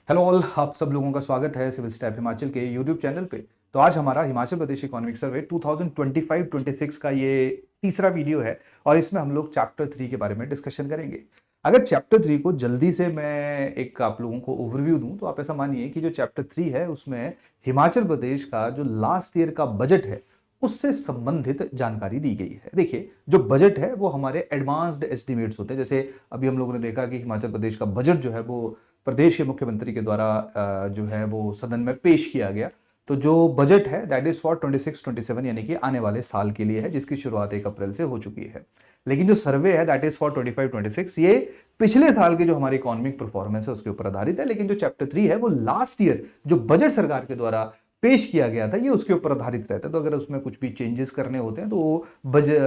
Hello all, आप सब लोगों का स्वागत है सिविल स्टैप हिमाचल के यूट्यूब चैनल पे। तो आज हमारा हिमाचल प्रदेश इकोनॉमिक सर्वे 2025-26 का ये तीसरा वीडियो है और इसमें हम लोग चैप्टर 3 के बारे में डिस्कशन करेंगे। अगर चैप्टर 3 को जल्दी से मैं एक आप लोगों को ओवरव्यू दूं तो आप ऐसा मानिए कि जो चैप्टर 3 है उसमें हिमाचल प्रदेश का जो लास्ट ईयर का बजट है उससे संबंधित जानकारी दी गई है। देखिए, जो बजट है वो हमारे एडवांस्ड एस्टिमेट्स होते हैं। जैसे अभी हम लोगों ने देखा कि हिमाचल प्रदेश का बजट जो है वो प्रदेश के मुख्यमंत्री के द्वारा जो है वो सदन में पेश किया गया। तो जो बजट है दैट इज फॉर 26-27 यानी कि आने वाले साल के लिए है, जिसकी शुरुआत 1 अप्रैल से हो चुकी है। लेकिन जो सर्वे है दैट इज फॉर 25-26 ये पिछले साल की जो हमारी इकोनॉमिक परफॉर्मेंस है उसके ऊपर आधारित है। लेकिन जो चैप्टर 3 है वो लास्ट ईयर जो बजट सरकार के द्वारा पेश किया गया था ये उसके ऊपर आधारित रहता है। तो अगर उसमें कुछ भी चेंजेस करने होते हैं तो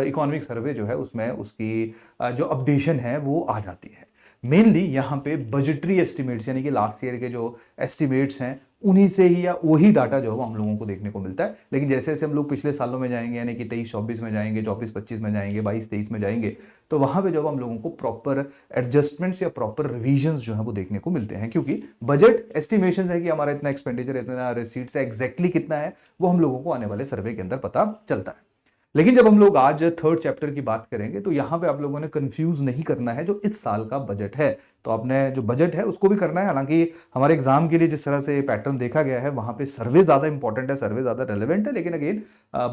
इकोनॉमिक सर्वे जो है उसमें उसकी जो अपडेशन है वो आ जाती है। मेनली यहाँ पे बजटरी एस्टिमेट्स यानी कि लास्ट ईयर के जो एस्टिमेट्स हैं उन्हीं से ही या वही डाटा जो है वो हम लोगों को देखने को मिलता है। लेकिन जैसे जैसे हम लोग पिछले सालों में जाएंगे यानी कि 23-24 में जाएंगे, 24-25 में जाएंगे, 22-23 में जाएंगे, तो वहां पे जब हम लोगों को प्रॉपर एडजस्टमेंट्स या प्रॉपर रिविजन्स जो है वो देखने को मिलते हैं। क्योंकि बजट एस्टिमेशन है कि हमारा इतना एक्सपेंडिचर, इतना रिसीट्स एग्जैक्टली कितना है वो हम लोगों को आने वाले सर्वे के अंदर पता चलता है। लेकिन जब हम लोग आज थर्ड चैप्टर की बात करेंगे तो यहां पे आप लोगों ने कंफ्यूज नहीं करना है जो इस साल का बजट है। तो आपने जो बजट है उसको भी करना है। हालांकि हमारे एग्जाम के लिए जिस तरह से पैटर्न देखा गया है वहां पे सर्वे ज्यादा इंपॉर्टेंट है, सर्वे ज्यादा रेलेवेंट है। लेकिन अगेन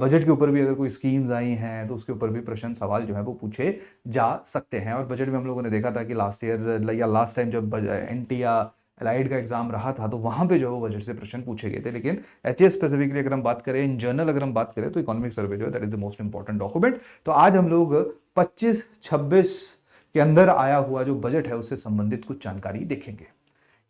बजट के ऊपर भी अगर कोई स्कीम्स आई हैं तो उसके ऊपर भी प्रश्न सवाल जो है वो पूछे जा सकते हैं। और बजट में हम लोगों ने देखा था कि लास्ट ईयर या लास्ट टाइम जब एनटी या एलाइड का एग्जाम रहा था तो वहां पे जो है वो बजट से प्रश्न पूछे गए थे। लेकिन एचएस स्पेसिफिकली अगर हम बात करें, इन जनरल अगर हम बात करें तो इकोनॉमिक सर्वे जो है that is the most important document. तो आज हम लोग 25-26 के अंदर आया हुआ जो बजट है उससे संबंधित कुछ जानकारी देखेंगे।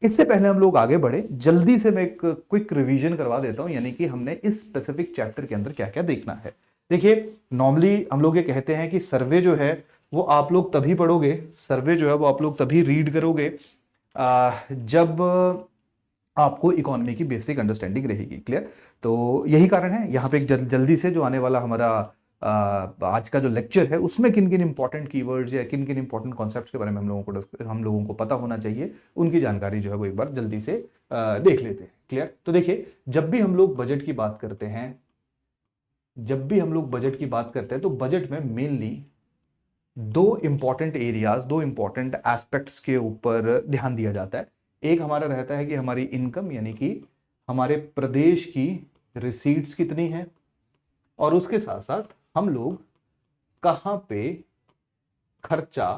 इससे पहले हम लोग आगे बढ़े, जल्दी से मैं एक क्विक रिवीजन करवा देता हूं यानी कि हमने इस स्पेसिफिक चैप्टर के अंदर क्या क्या देखना है। देखिए, नॉर्मली हम लोग ये कहते हैं कि सर्वे जो है वो आप लोग तभी पढ़ोगे, सर्वे जो है वो आप लोग तभी रीड करोगे जब आपको इकोनॉमी की बेसिक अंडरस्टैंडिंग रहेगी। क्लियर? तो यही कारण है यहाँ पे एक जल्दी से जो आने वाला हमारा आज का जो लेक्चर है उसमें किन किन इंपॉर्टेंट कीवर्ड्स या किन किन इंपॉर्टेंट कॉन्सेप्ट्स के बारे में हम लोगों को पता होना चाहिए, उनकी जानकारी जो है वो एक बार जल्दी से देख लेते हैं। क्लियर? तो देखिए, जब भी हम लोग बजट की बात करते हैं, जब भी हम लोग बजट की बात करते हैं तो बजट में मेनली दो इंपॉर्टेंट एरियाज, दो इंपॉर्टेंट एस्पेक्ट्स के ऊपर ध्यान दिया जाता है। एक हमारा रहता है कि हमारी इनकम यानी कि हमारे प्रदेश की रिसीट्स कितनी है, और उसके साथ साथ हम लोग कहां पे खर्चा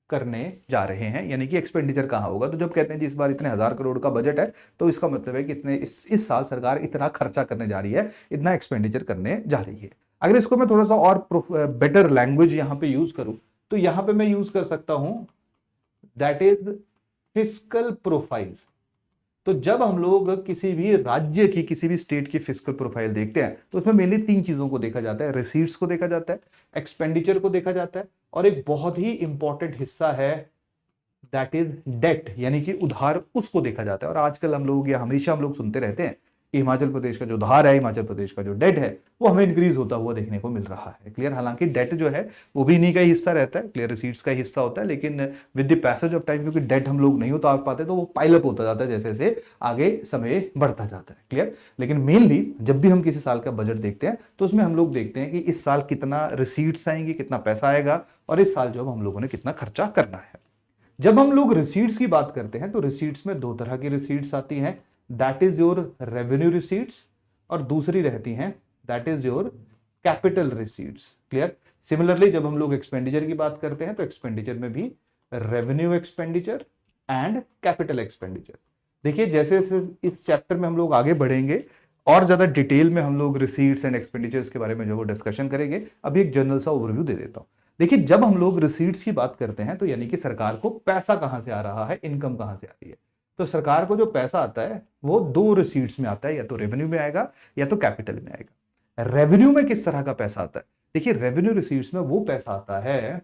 करने जा रहे हैं यानी कि एक्सपेंडिचर कहां होगा। तो जब कहते हैं जी इस बार इतने 1,000 करोड़ का बजट है तो इसका मतलब है कि इतने इस साल सरकार इतना खर्चा करने जा रही है, इतना एक्सपेंडिचर करने जा रही है। अगर इसको मैं थोड़ा सा और बेटर लैंग्वेज यहां पे यूज करूं तो यहां पे मैं यूज कर सकता हूं दैट इज फिस्कल प्रोफाइल। तो जब हम लोग किसी भी राज्य की, किसी भी स्टेट की फिस्कल प्रोफाइल देखते हैं तो उसमें मेनली तीन चीजों को देखा जाता है। रिसीट्स को देखा जाता है, एक्सपेंडिचर को देखा जाता है, और एक बहुत ही इंपॉर्टेंट हिस्सा है दैट इज डेट यानी कि उधार, उसको देखा जाता है। और आजकल हम लोग या हमेशा हम लोग सुनते रहते हैं कि हिमाचल प्रदेश का जो उधार है, हिमाचल प्रदेश का जो डेट है वो हमें इंक्रीज होता हुआ देखने को मिल रहा है। क्लियर? हालांकि डेट जो है वो भी इन्हीं का ही हिस्सा रहता है, क्लियर, रिसीट्स का ही हिस्सा होता है। लेकिन with the passage of time क्योंकि डेट हम लोग नहीं उतार पाते तो वो पाइलअप होता जाता है जैसे जैसे आगे समय बढ़ता जाता है। क्लियर? लेकिन मेनली जब भी हम किसी साल का बजट देखते हैं तो उसमें हम लोग देखते हैं कि इस साल कितना रिसीट्स आएंगे, कितना पैसा आएगा, और इस साल जो हम लोगों ने कितना खर्चा करना है। जब हम लोग रिसीट्स की बात करते हैं तो रिसीट्स में दो तरह की रिसीट्स आती हैं, that is your revenue receipts, और दूसरी रहती हैं that is your capital receipts. Clear? Similarly जब हम लोग एक्सपेंडिचर की बात करते हैं तो एक्सपेंडिचर में भी revenue expenditure and capital expenditure. देखिए, जैसे जैसे इस चैप्टर में हम लोग आगे बढ़ेंगे और ज्यादा डिटेल में हम लोग रिसीट्स एंड एक्सपेंडिचर्स के बारे में जो वो डिस्कशन करेंगे। अभी एक जनरल सा ओवरव्यू दे देता हूं। देखिए, जब हम लोग रिसीट्स की बात करते हैं तो यानी कि सरकार को पैसा कहां से आ रहा है, इनकम कहां से आ रही है। तो सरकार को जो पैसा आता है वो दो रिसीट्स में आता है, या तो रेवेन्यू में आएगा या तो कैपिटल में आएगा। रेवेन्यू में किस तरह का पैसा आता है? देखिए, रेवेन्यू रिसीट्स में वो पैसा आता है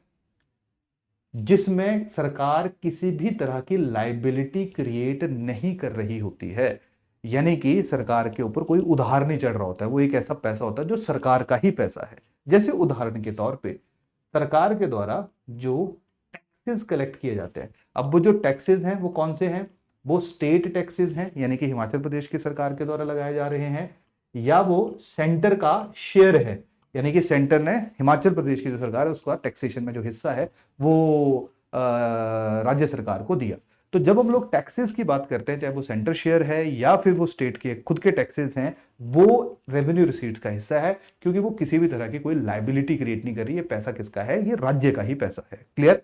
जिसमें सरकार किसी भी तरह की लाइबिलिटी क्रिएट नहीं कर रही होती है, यानी कि सरकार के ऊपर कोई उधार नहीं चढ़ रहा होता है। वो एक ऐसा पैसा होता है जो सरकार का ही पैसा है। जैसे उदाहरण के तौर पे सरकार के द्वारा जो टैक्सेस कलेक्ट किए जाते हैं, अब वो जो टैक्सेस हैं वो कौन से हैं? वो स्टेट टैक्सेस हैं यानी कि हिमाचल प्रदेश की सरकार के द्वारा लगाए जा रहे हैं, या वो सेंटर का शेयर है यानी कि सेंटर ने हिमाचल प्रदेश की जो सरकार है उसका टैक्सेशन में जो हिस्सा है वो राज्य सरकार को दिया। तो जब हम लोग टैक्सेस की बात करते हैं, चाहे वो सेंटर शेयर है या फिर वो स्टेट के खुद के टैक्सेस हैं, वो रेवेन्यू रिसीट्स का हिस्सा है, क्योंकि वो किसी भी तरह की कोई लाइबिलिटी क्रिएट नहीं कर रही है। पैसा किसका है? ये राज्य का ही पैसा है। क्लियर?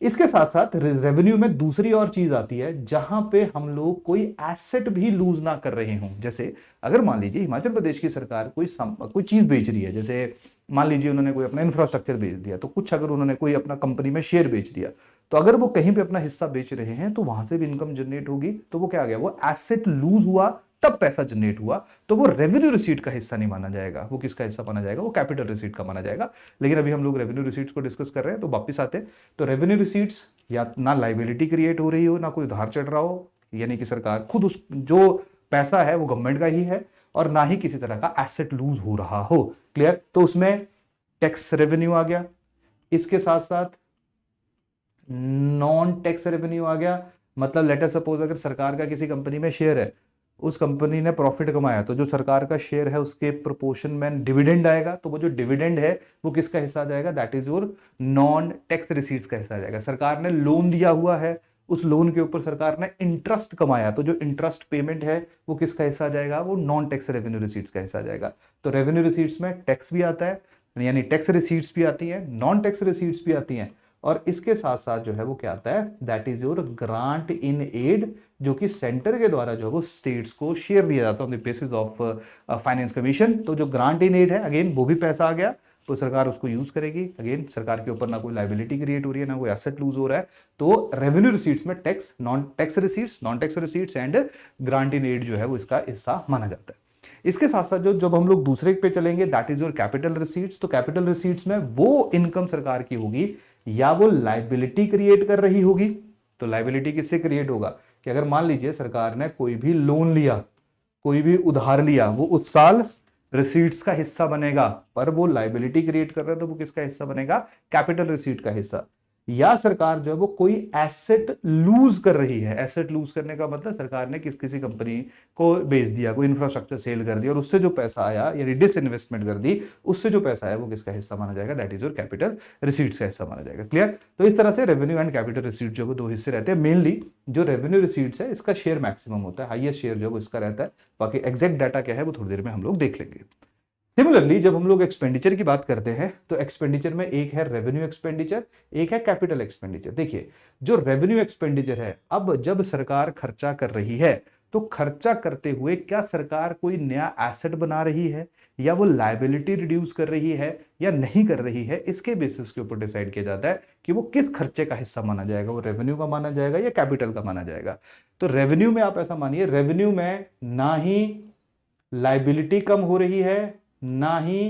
इसके साथ साथ रेवेन्यू में दूसरी और चीज आती है जहां पे हम लोग कोई एसेट भी लूज ना कर रहे हों। जैसे अगर मान लीजिए हिमाचल प्रदेश की सरकार कोई चीज बेच रही है, जैसे मान लीजिए उन्होंने कोई अपना इंफ्रास्ट्रक्चर बेच दिया, तो कुछ अगर उन्होंने कोई अपना कंपनी में शेयर बेच दिया, तो अगर वो कहीं पे अपना हिस्सा बेच रहे हैं तो वहां से भी इनकम जनरेट होगी। तो वो क्या आ गया? वो एसेट लूज हुआ तब पैसा जनरेट हुआ, तो वो रेवेन्यू रिसीट का हिस्सा नहीं माना जाएगा। वो किसका हिस्सा माना जाएगा? वो कैपिटल रिसीट का माना जाएगा। लेकिन अभी हम लोग रेवेन्यू रिसीट्स को डिस्कस कर रहे हैं, तो वापिस आते हैं। तो रेवेन्यू रिसीट्स या ना लाइबिलिटी क्रिएट हो रही हो, ना कोई उधार चढ़ रहा हो, यानी कि सरकार खुद उस जो पैसा है वो गवर्नमेंट का ही है, और ना ही किसी तरह का एसेट लूज हो रहा हो। क्लियर? तो उसमें टैक्स रेवेन्यू आ गया, इसके साथ साथ नॉन टैक्स रेवेन्यू आ गया। मतलब लेट अस सपोज अगर सरकार का किसी कंपनी में शेयर है, उस कंपनी ने प्रॉफिट कमाया, तो जो सरकार का शेयर है उसके प्रोपोर्शन में डिविडेंड आएगा, तो वो जो डिविडेंड है वो किसका हिस्सा आ जाएगा? That is your non tax receipts का हिस्सा आ जाएगा। सरकार ने लोन दिया हुआ है, उस लोन के ऊपर सरकार ने इंटरेस्ट कमाया, तो जो इंटरेस्ट पेमेंट है वो किसका हिस्सा आ जाएगा? वो नॉन टैक्स रेवेन्यू रिसीट्स का हिस्सा आ जाएगा। तो रेवेन्यू रिसीट्स में टैक्स भी आता है, यानी टैक्स रिसीट्स भी आती है, नॉन टैक्स रिसीट्स भी आती हैं, और इसके साथ साथ जो है वो क्या आता है? That is your grant in aid, जो कि सेंटर के द्वारा जो है वो स्टेट्स को शेयर दिया जाता है on the basis of finance commission. तो जो ग्रांट इन एड है, अगेन वो भी पैसा आ गया, तो सरकार उसको यूज करेगी। अगेन सरकार के ऊपर ना कोई लाइबिलिटी क्रिएट हो रही है, ना कोई एसेट लूज हो रहा है। तो रेवेन्यू रिसीट्स में tax, non tax receipts and grant in aid जो है वो इसका हिस्सा माना जाता है। इसके साथ साथ जो जब हम लोग दूसरे पे चलेंगे, that is your capital receipts. तो कैपिटल रिसीट्स में वो इनकम सरकार की होगी या वो लाइबिलिटी क्रिएट कर रही होगी। तो लाइबिलिटी किससे क्रिएट होगा? कि अगर मान लीजिए सरकार ने कोई भी लोन लिया, कोई भी उधार लिया, वो उस साल रिसीट्स का हिस्सा बनेगा, पर वो लाइबिलिटी क्रिएट कर रहा है, तो वो किसका हिस्सा बनेगा? कैपिटल रिसीट का हिस्सा। या सरकार जो है वो कोई एसेट लूज कर रही है। एसेट लूज करने का मतलब सरकार ने किसी कंपनी को बेच दिया, कोई इंफ्रास्ट्रक्चर सेल कर दिया, और उससे जो पैसा आया यानी डिसइन्वेस्टमेंट कर दी, उससे जो पैसा आया वो किसका हिस्सा माना जाएगा? That is your capital receipts का हिस्सा माना जाएगा। क्लियर? तो इस तरह से रेवेन्यू एंड कैपिटल रिसीट जो दो हिस्से रहते हैं। मेनली जो रेवेन्यू रिसीट्स है इसका शेयर मैक्सिमम होता है, हाईएस्ट शेयर जो इसका रहता है। बाकी एग्जैक्ट डाटा क्या है वो थोड़ी देर में हम लोग देख लेंगे। सिमिलरली जब हम लोग एक्सपेंडिचर की बात करते हैं, तो एक्सपेंडिचर में एक है रेवेन्यू एक्सपेंडिचर, एक है कैपिटल एक्सपेंडिचर। देखिए, जो रेवेन्यू एक्सपेंडिचर है, अब जब सरकार खर्चा कर रही है, तो खर्चा करते हुए क्या सरकार कोई नया एसेट बना रही है, या वो लायबिलिटी रिड्यूस कर रही है या नहीं कर रही है, इसके बेसिस के ऊपर डिसाइड किया जाता है कि वो किस खर्चे का हिस्सा माना जाएगा। वो रेवेन्यू का माना जाएगा या कैपिटल का माना जाएगा। तो रेवेन्यू में आप ऐसा मानिए, रेवेन्यू में ना ही लायबिलिटी कम हो रही है, ना ही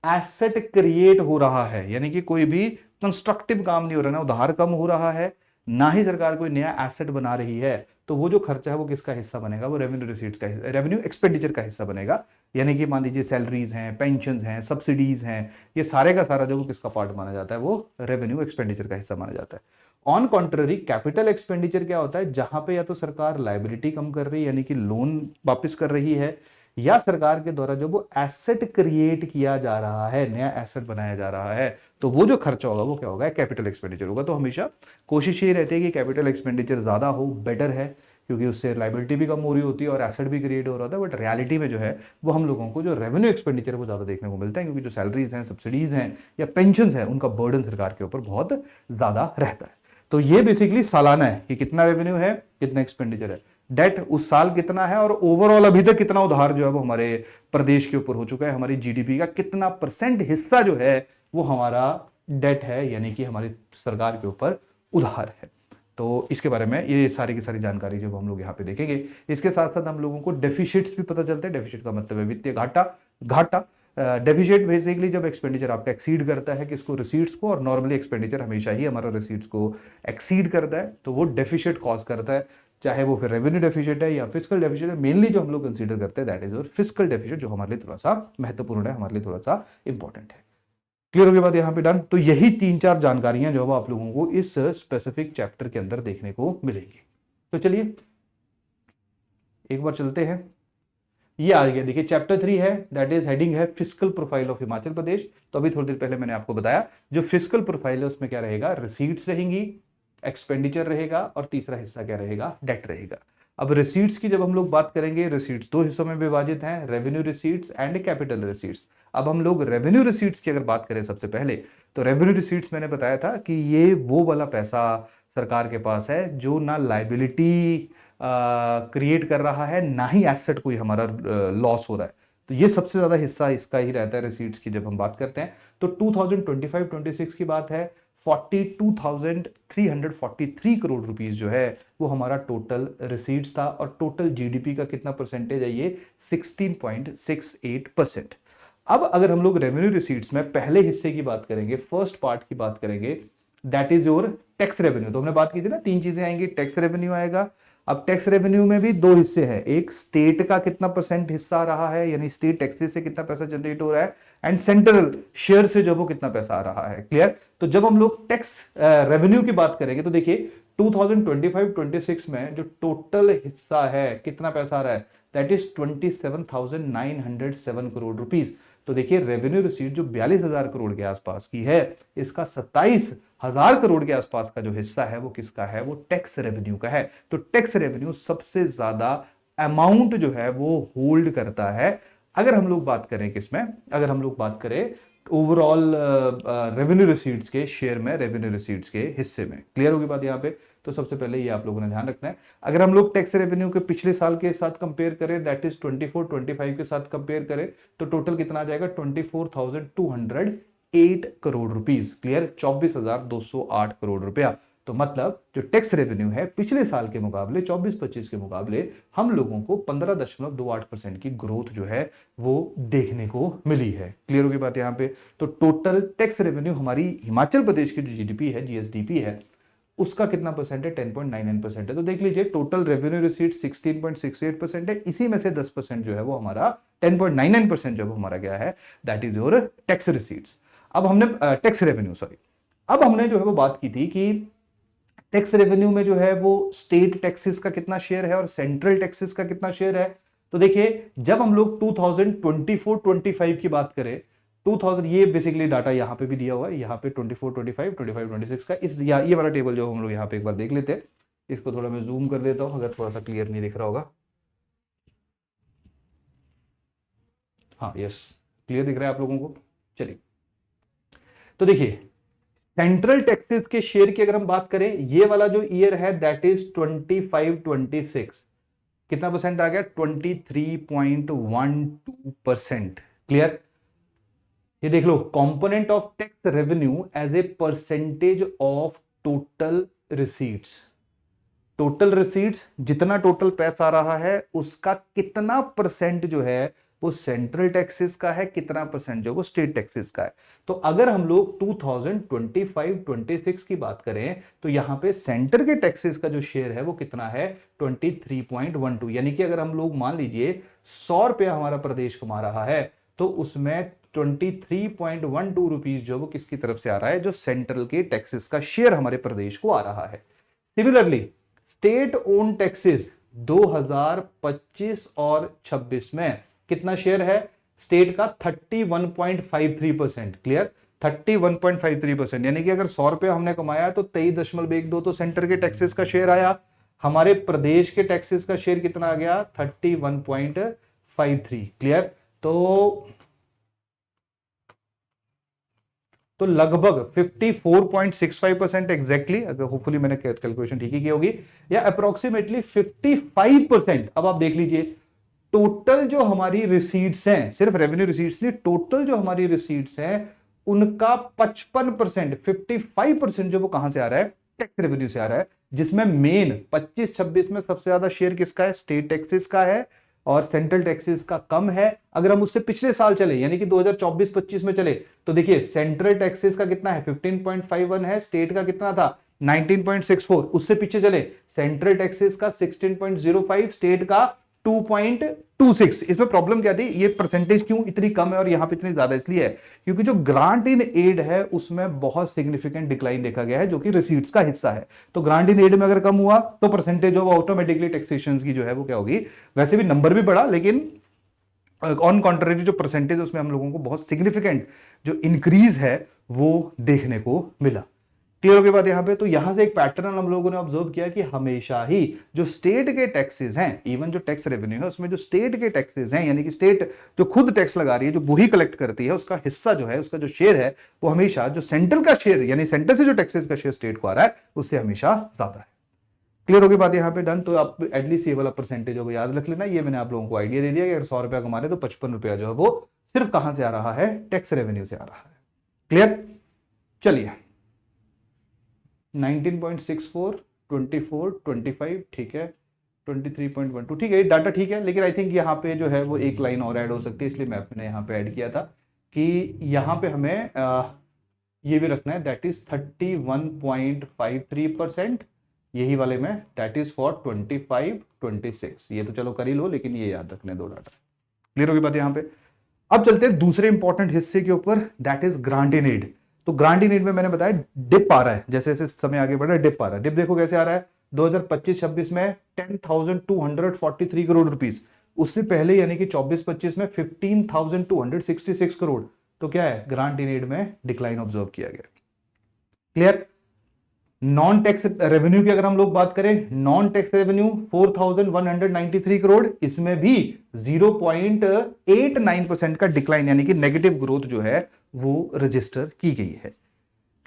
एसेट क्रिएट हो रहा है, यानी कि कोई भी कंस्ट्रक्टिव काम नहीं हो रहा, ना उधार कम हो रहा है, ना ही सरकार कोई नया एसेट बना रही है। तो वो जो खर्चा है वो किसका हिस्सा बनेगा? वो रेवेन्यू रिसीट्स का, रेवेन्यू एक्सपेंडिचर का हिस्सा बनेगा। यानी कि मान लीजिए सैलरीज हैं, पेंशन हैं, सब्सिडीज हैं, ये सारे का सारा जो वो किसका पार्ट माना जाता है? वो रेवेन्यू एक्सपेंडिचर का हिस्सा माना जाता है। ऑन कॉन्ट्ररी कैपिटल एक्सपेंडिचर क्या होता है? जहां पे या तो सरकार लायबिलिटी कम कर रही है, यानी कि लोन वापस कर रही है, या सरकार के द्वारा जो वो एसेट क्रिएट किया जा रहा है, नया एसेट बनाया जा रहा है, तो वो जो खर्चा होगा वो क्या होगा? कैपिटल एक्सपेंडिचर होगा। तो हमेशा कोशिश ये रहती है कि कैपिटल एक्सपेंडिचर ज्यादा हो, बेटर है, क्योंकि उससे लाइबिलिटी भी कम हो रही होती है और एसेट भी क्रिएट हो रहा होता है। बट रियलिटी में जो है वो हम लोगों को जो रेवेन्यू एक्सपेंडिचर वो ज्यादा देखने को मिलता है, क्योंकि जो सैलरीज हैं, सब्सिडीज हैं या पेंशन है, उनका बर्डन सरकार के ऊपर बहुत ज्यादा रहता है। तो ये बेसिकली सालाना है कि कितना रेवेन्यू है, कितना एक्सपेंडिचर है, डेट उस साल कितना है, और ओवरऑल अभी तक कितना उधार जो है वो हमारे प्रदेश के ऊपर हो चुका है, हमारी जीडीपी का कितना परसेंट हिस्सा जो है वो हमारा डेट है, यानी कि हमारी सरकार के ऊपर उधार है। तो इसके बारे में ये सारी की सारी जानकारी जो हम लोग यहाँ पे देखेंगे। इसके साथ साथ हम लोगों को डेफिसिट्स भी पता चलते हैं। डेफिसिट का मतलब है वित्तीय घाटा। डेफिसिट बेसिकली जब एक्सपेंडिचर आपका एक्सीड करता है किसको? रिसीट्स को, और नॉर्मली एक्सपेंडिचर हमेशा ही हमारा रिसीट्स को एक्सीड करता है, तो वो डेफिसिट कॉज करता है। चाहे वो फिर रेवेन्यू डेफिसिट है या फिजिकल डेफिसिट है, मेनली जो हम लोग कंसीडर करते हैं दैट इज और फिजिकल डेफिसिट, जो हमारे लिए थोड़ा सा महत्वपूर्ण है, हमारे लिए थोड़ा सा इंपॉर्टेंट है। क्लियर हो गया बात यहाँ पे? डन। तो यही 3-4 जानकारियां जो है आप लोगों को इस स्पेसिफिक चैप्टर के अंदर देखने को मिलेंगी। तो चलिए एक बार चलते हैं, ये आ गया देखिए चैप्टर 3 है, दैट इज हेडिंग है fiscal profile of Himachal Pradesh. तो अभी थोड़ी देर पहले मैंने आपको बताया जो फिस्कल प्रोफाइल है उसमें क्या रहेगा, रिसीट्स रहेंगी, एक्सपेंडिचर रहेगा और तीसरा हिस्सा क्या रहेगा, डेट रहेगा। अब रिसीट्स की जब हम लोग बात करेंगे, रिसीट्स दो हिस्सों में विभाजित हैं, revenue receipts and capital receipts. अब हम लोग रेवेन्यू रिसीट्स की अगर बात करें सबसे पहले, तो रेवेन्यू रिसीट्स मैंने बताया था कि ये वो वाला पैसा सरकार के पास है जो ना लाइबिलिटी क्रिएट कर रहा है, ना ही एसेट कोई हमारा लॉस हो रहा है। तो ये सबसे ज्यादा हिस्सा इसका ही रहता है रिसीट्स की जब हम बात करते हैं। तो 2025-26 की बात है, 42,343 करोड़ रुपीस जो है वो हमारा टोटल रिसीट्स था, और टोटल जीडीपी का कितना परसेंटेज है ये, 16.68%। अब अगर हम लोग रेवेन्यू रिसीट्स में पहले हिस्से की बात करेंगे, फर्स्ट पार्ट की बात करेंगे, that is your tax revenue. तो हमने बात की थी ना, तीन चीजें आएंगी, टैक्स रेवेन्यू आएगा। अब टैक्स रेवेन्यू में भी दो हिस्से हैं, एक स्टेट का कितना परसेंट हिस्सा आ रहा है, यानी स्टेट टैक्सेस से कितना पैसा जनरेट हो रहा है, एंड सेंट्रल शेयर से जो वो कितना पैसा आ रहा है। क्लियर? तो जब हम लोग टैक्स रेवेन्यू की बात करेंगे तो देखिए 2025-26 में जो टोटल हिस्सा है, कितना पैसा आ रहा है, दैट इज 27,907 करोड़ रुपीस। तो देखिए रेवेन्यू रिसीट जो 42,000 करोड़ के आसपास की है, इसका 27,000 करोड़ के आसपास का जो हिस्सा है वो किसका है, वो टैक्स रेवेन्यू का है। तो टैक्स रेवेन्यू सबसे ज्यादा अमाउंट जो है वो होल्ड करता है। अगर हम लोग बात करें किसमें, अगर हम लोग बात करें ओवरऑल रेवेन्यू रिसीट्स के शेयर में, रेवेन्यू रिसीट्स के हिस्से में। क्लियर होगी बात यहां पे? तो सबसे पहले ये आप लोगों ने ध्यान रखना है। अगर हम लोग टैक्स रेवेन्यू के पिछले साल के साथ कंपेयर करें, दैट इज 24-25 के साथ कंपेयर करें, तो टोटल कितना आ जाएगा, 24,208 करोड़ रुपीस। क्लियर? 24,208 करोड़ रुपया। तो मतलब जो टैक्स रेवेन्यू है पिछले साल के मुकाबले, 24-25 के मुकाबले, हम लोगों को 15.28% की ग्रोथ जो है वो देखने को मिली है। क्लियर होगी बात यहां पे? तो टोटल टैक्स रेवेन्यू हमारी हिमाचल प्रदेश की जो जीडीपी है, जीएसडीपी है, उसका कितना परसेंट है, 10.99% है। तो देख लीजिए टोटल रेवेन्यू रिसीट 16.68% है, इसी में से 10% जो है वो हमारा 10.99% जब हमारा गया है, that is your tax receipts. अब हमने टैक्स रेवेन्यू, सॉरी, अब हमने जो है वो बात की थी कि टैक्स रेवेन्यू में जो है वो स्टेट टैक्सेस का कितना शेयर है और सेंट्रल टैक्सेस का कितना शेयर है। तो देखिए जब हम लोग 2024-25 की बात करें, 2000, ये बेसिकली डाटा यहां पे भी दिया हुआ है, यहां पे 24-25 का इस ये वाला टेबल जो हम लोग यहां पे एक बार देख लेते हैं। इसको थोड़ा मैं जूम कर देता हूं अगर थोड़ा सा क्लियर नहीं दिख रहा होगा। हाँ, यस, क्लियर दिख रहा है आप लोगों को? चलिए, तो देखिए सेंट्रल टैक्सेस के शेयर की अगर हम बात करें, ये वाला जो ईयर है दैट इज 25-26, कितना परसेंट आ गया, 23.12%। क्लियर? ये देख लो, component of tax revenue as a percentage of total receipts. Total receipts, जितना टोटल पैसा आ रहा है उसका कितना परसेंट जो है वो सेंट्रल टैक्सेस का है, कितना परसेंट जो वो स्टेट टैक्सेस का है। तो अगर हम लोग 2025-26 की बात करें तो यहां पे सेंटर के टैक्सेस का जो शेयर है वो कितना है, 23.12। यानी कि अगर हम लोग मान लीजिए 100 रुपया हमारा प्रदेश कमा रहा है, तो उसमें 23.12 रुपीज जो वो किसकी तरफ से आ रहा है, जो सेंट्रल के टैक्सेस का शेयर हमारे प्रदेश को आ रहा है। सिमिलरली स्टेट ओन टैक्सेस 2025 और 26 में कितना शेयर है स्टेट का, 31.53%। क्लियर? 31.53%, यानी कि अगर 100 रुपया हमने कमाया तो 23.12 तो सेंटर के टैक्सेस का शेयर आया, हमारे प्रदेश के टैक्सेस का शेयर कितना आ गया, 31.53। क्लियर? तो लगभग 54.65% एग्जैक्टली, अगर होपफुली मैंने कैलकुलेशन ठीक ही की होगी, या अप्रोक्सीमेटली 55%। अब आप देख लीजिए टोटल जो हमारी रिसीट्स हैं, सिर्फ रेवेन्यू रिसीट्स नहीं, टोटल जो हमारी रिसीट्स हैं उनका 55%, 55% जो वो कहां से आ रहा है, टैक्स रेवेन्यू से आ रहा है, जिसमें मेन 25-26 में सबसे ज्यादा शेयर किसका है, स्टेट टैक्सेस का है, और सेंट्रल टैक्सेस का कम है। अगर हम उससे पिछले साल चले, यानी कि 2024-25 में चले, तो देखिए सेंट्रल टैक्सेस का कितना है, 15.51 है, स्टेट का कितना था, 19.64। उससे पीछे चले, सेंट्रल टैक्सेस का 16.05, स्टेट का 2.26। इसमें प्रॉब्लम क्या थी, ये परसेंटेज क्यों इतनी कम है और यहां पे इतनी ज्यादा, इसलिए है क्योंकि जो ग्रांट इन एड है उसमें बहुत सिग्निफिकेंट डिक्लाइन देखा गया है जो कि रिसीट्स का हिस्सा है। तो ग्रांट इन एड में अगर कम हुआ तो परसेंटेज ऑफ ऑटोमेटिकली टैक्सेशन की जो है वो क्या होगी, वैसे भी नंबर भी बढ़ा लेकिन ऑन कॉन्ट्रेरी जो परसेंटेज उसमें हम लोगों को बहुत सिग्निफिकेंट जो इंक्रीज है वो देखने को मिला। क्लियर हो गई बात यहां पे। तो यहां से एक पैटर्न हम लोगों ने ऑब्जर्व किया कि हमेशा ही जो स्टेट के टैक्सेस हैं, इवन जो टैक्स रेवेन्यू है उसमें जो स्टेट के टैक्सेस हैं, यानी कि स्टेट जो खुद टैक्स लगा रही है, जो वही कलेक्ट करती है, उसका हिस्सा जो है, उसका जो शेयर है वो हमेशा जो सेंट्रल का शेयर यानी सेंटर से जो टैक्सेस का शेयर स्टेट को आ रहा है उससे हमेशा ज्यादा है। क्लियर हो गई बात यहां पे, डन। तो आप एटलीस्ट ये वाला परसेंटेज होगा याद रख लेना। ये मैंने आप लोगों को आइडिया दे दिया कि अगर 100 रुपया कमा रहे तो 55 रुपया जो है वो सिर्फ कहां से आ रहा है, टैक्स रेवेन्यू से आ रहा है। क्लियर, चलिए 19.64, 24, 25, ठीक है, 23.12, ठीक है, डाटा ठीक है, लेकिन आई थिंक यहाँ पे जो है वो एक लाइन और ऐड हो सकती है, इसलिए मैंने यहाँ पे ऐड किया था कि यहाँ पे हमें ये भी रखना है, दैट इज 31.53%, यही वाले में दैट इज फॉर 25, 26। ये तो चलो कर ही लो, लेकिन ये याद रखने दो डाटा। क्लियर होगी बात यहाँ पे। अब चलते हैं दूसरे इंपॉर्टेंट हिस्से के ऊपर, that is grant in aid. तो ग्रांट इन एड में मैंने बताया डिप आ रहा है, जैसे जैसे समय आगे बढ़ रहा है डिप आ रहा है। डिप देखो कैसे आ रहा है, 2025-26 में 10,243 करोड़ रुपीस, उससे पहले यानी कि 24-25 में 15,266 करोड़। तो क्या है, ग्रांट इन एड में डिक्लाइन ऑब्जर्व किया गया। क्लियर। नॉन टैक्स रेवेन्यू की अगर हम लोग बात करें, नॉन टैक्स रेवेन्यू 4,193 करोड़, इसमें भी 0.89% का डिक्लाइन यानी कि नेगेटिव ग्रोथ जो है वो रजिस्टर की गई है।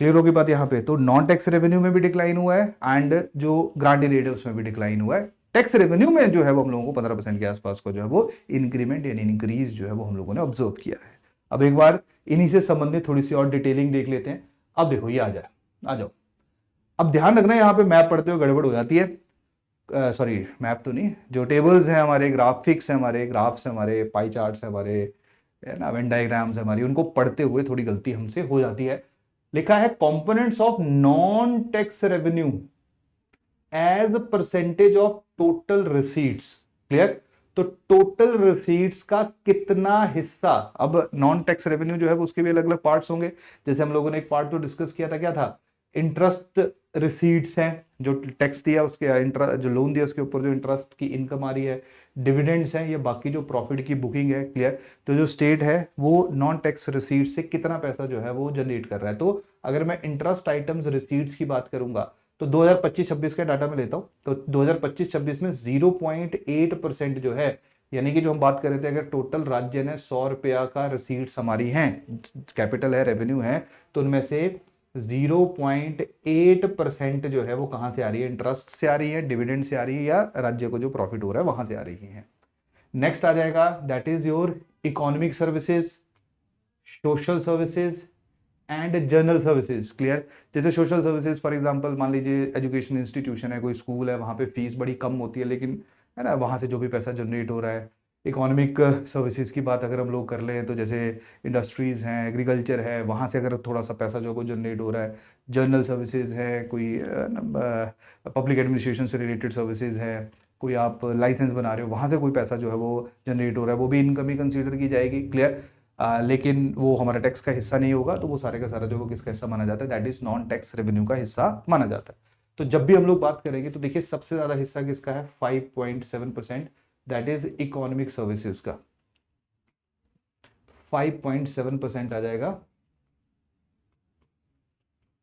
क्लियर होगी बात यहां पे। तो नॉन टैक्स रेवेन्यू में भी डिक्लाइन हुआ है एंड जो ग्रांट इन एड है उसमें भी डिक्लाइन हुआ है। टैक्स रेवेन्यू में जो है वो हम लोगों को 15% के आसपास का जो है वो इंक्रीमेंट यानी इंक्रीज जो है वो हम लोगों ने ऑब्जर्व किया है। अब एक बार इन्हीं से संबंधित थोड़ी सी और डिटेलिंग देख लेते हैं। अब देखो ये आ जाओ। अब ध्यान रखना यहाँ पे मैप पढ़ते हुए गड़बड़ हो जाती है, सॉरी मैप तो नहीं, जो टेबल्स हैं हमारे, ग्राफिक्स हैं हमारे, ग्राफ्स हैं हमारे, पाई चार्ट्स हैं हमारे, है ना, वेन डायग्राम्स है हमारी, उनको पढ़ते हुए थोड़ी गलती हमसे हो जाती है। लिखा है components of non tax revenue as percentage of total receipts. Clear. तो टोटल रिसीट्स का कितना हिस्सा, अब नॉन टैक्स रेवेन्यू जो है वो उसके भी अलग अलग पार्ट्स होंगे। जैसे हम लोगों ने एक पार्ट तो डिस्कस किया था, क्या था, इंटरेस्ट रिसीट्स हैं, जो टैक्स दिया उसके जो लोन दिया उसके ऊपर जो इंटरेस्ट की इनकम आ रही है, डिविडेंड्स हैं, ये बाकी जो प्रॉफिट की बुकिंग है। क्लियर। तो जो स्टेट है वो नॉन टैक्स रिसीट से कितना पैसा जो है वो जनरेट कर रहा है। तो अगर मैं इंटरेस्ट आइटम्स रिसीट्स की बात करूंगा तो 2025-26 का डाटा मैं लेता हूं, तो 2025-26 में 0.8% जो है, यानी कि जो हम बात कर रहे थे, अगर टोटल राज्य ने 100 रुपया का रिसीट्स हमारी हैं, कैपिटल है, रेवेन्यू है, तो उनमें से 0.8% जो है वो कहां से आ रही है, इंटरेस्ट से आ रही है, डिविडेंड से आ रही है, या राज्य को जो प्रॉफिट हो रहा है वहां से आ रही है। नेक्स्ट आ जाएगा that is your economic services, social services and general services. Clear. जैसे सोशल सर्विसेज फॉर एग्जांपल मान लीजिए एजुकेशन इंस्टीट्यूशन है, कोई स्कूल है, वहां पे फीस बड़ी कम होती है, लेकिन है ना वहां से जो भी पैसा जनरेट हो रहा है। इकोनॉमिक सर्विसेज की बात अगर हम लोग कर लें तो जैसे इंडस्ट्रीज हैं, एग्रीकल्चर है, वहाँ से अगर थोड़ा सा पैसा जो है जनरेट हो रहा है। जनरल सर्विसेज है, कोई पब्लिक एडमिनिस्ट्रेशन से रिलेटेड सर्विसेज है, कोई आप लाइसेंस बना रहे हो, वहाँ से कोई पैसा जो है वो जनरेट हो रहा है, वो भी इनकम ही कंसीडर की जाएगी। क्लियर। लेकिन वो हमारा टैक्स का हिस्सा नहीं होगा, तो वो सारे का सारा जो वो किसका हिस्सा माना जाता है, that is non tax revenue का हिस्सा माना जाता है। तो जब भी हम लोग बात करेंगे तो देखिए सबसे ज्यादा हिस्सा किसका है, 5.7%, दैट इज इकोनॉमिक सर्विसेज का 5.7% आ जाएगा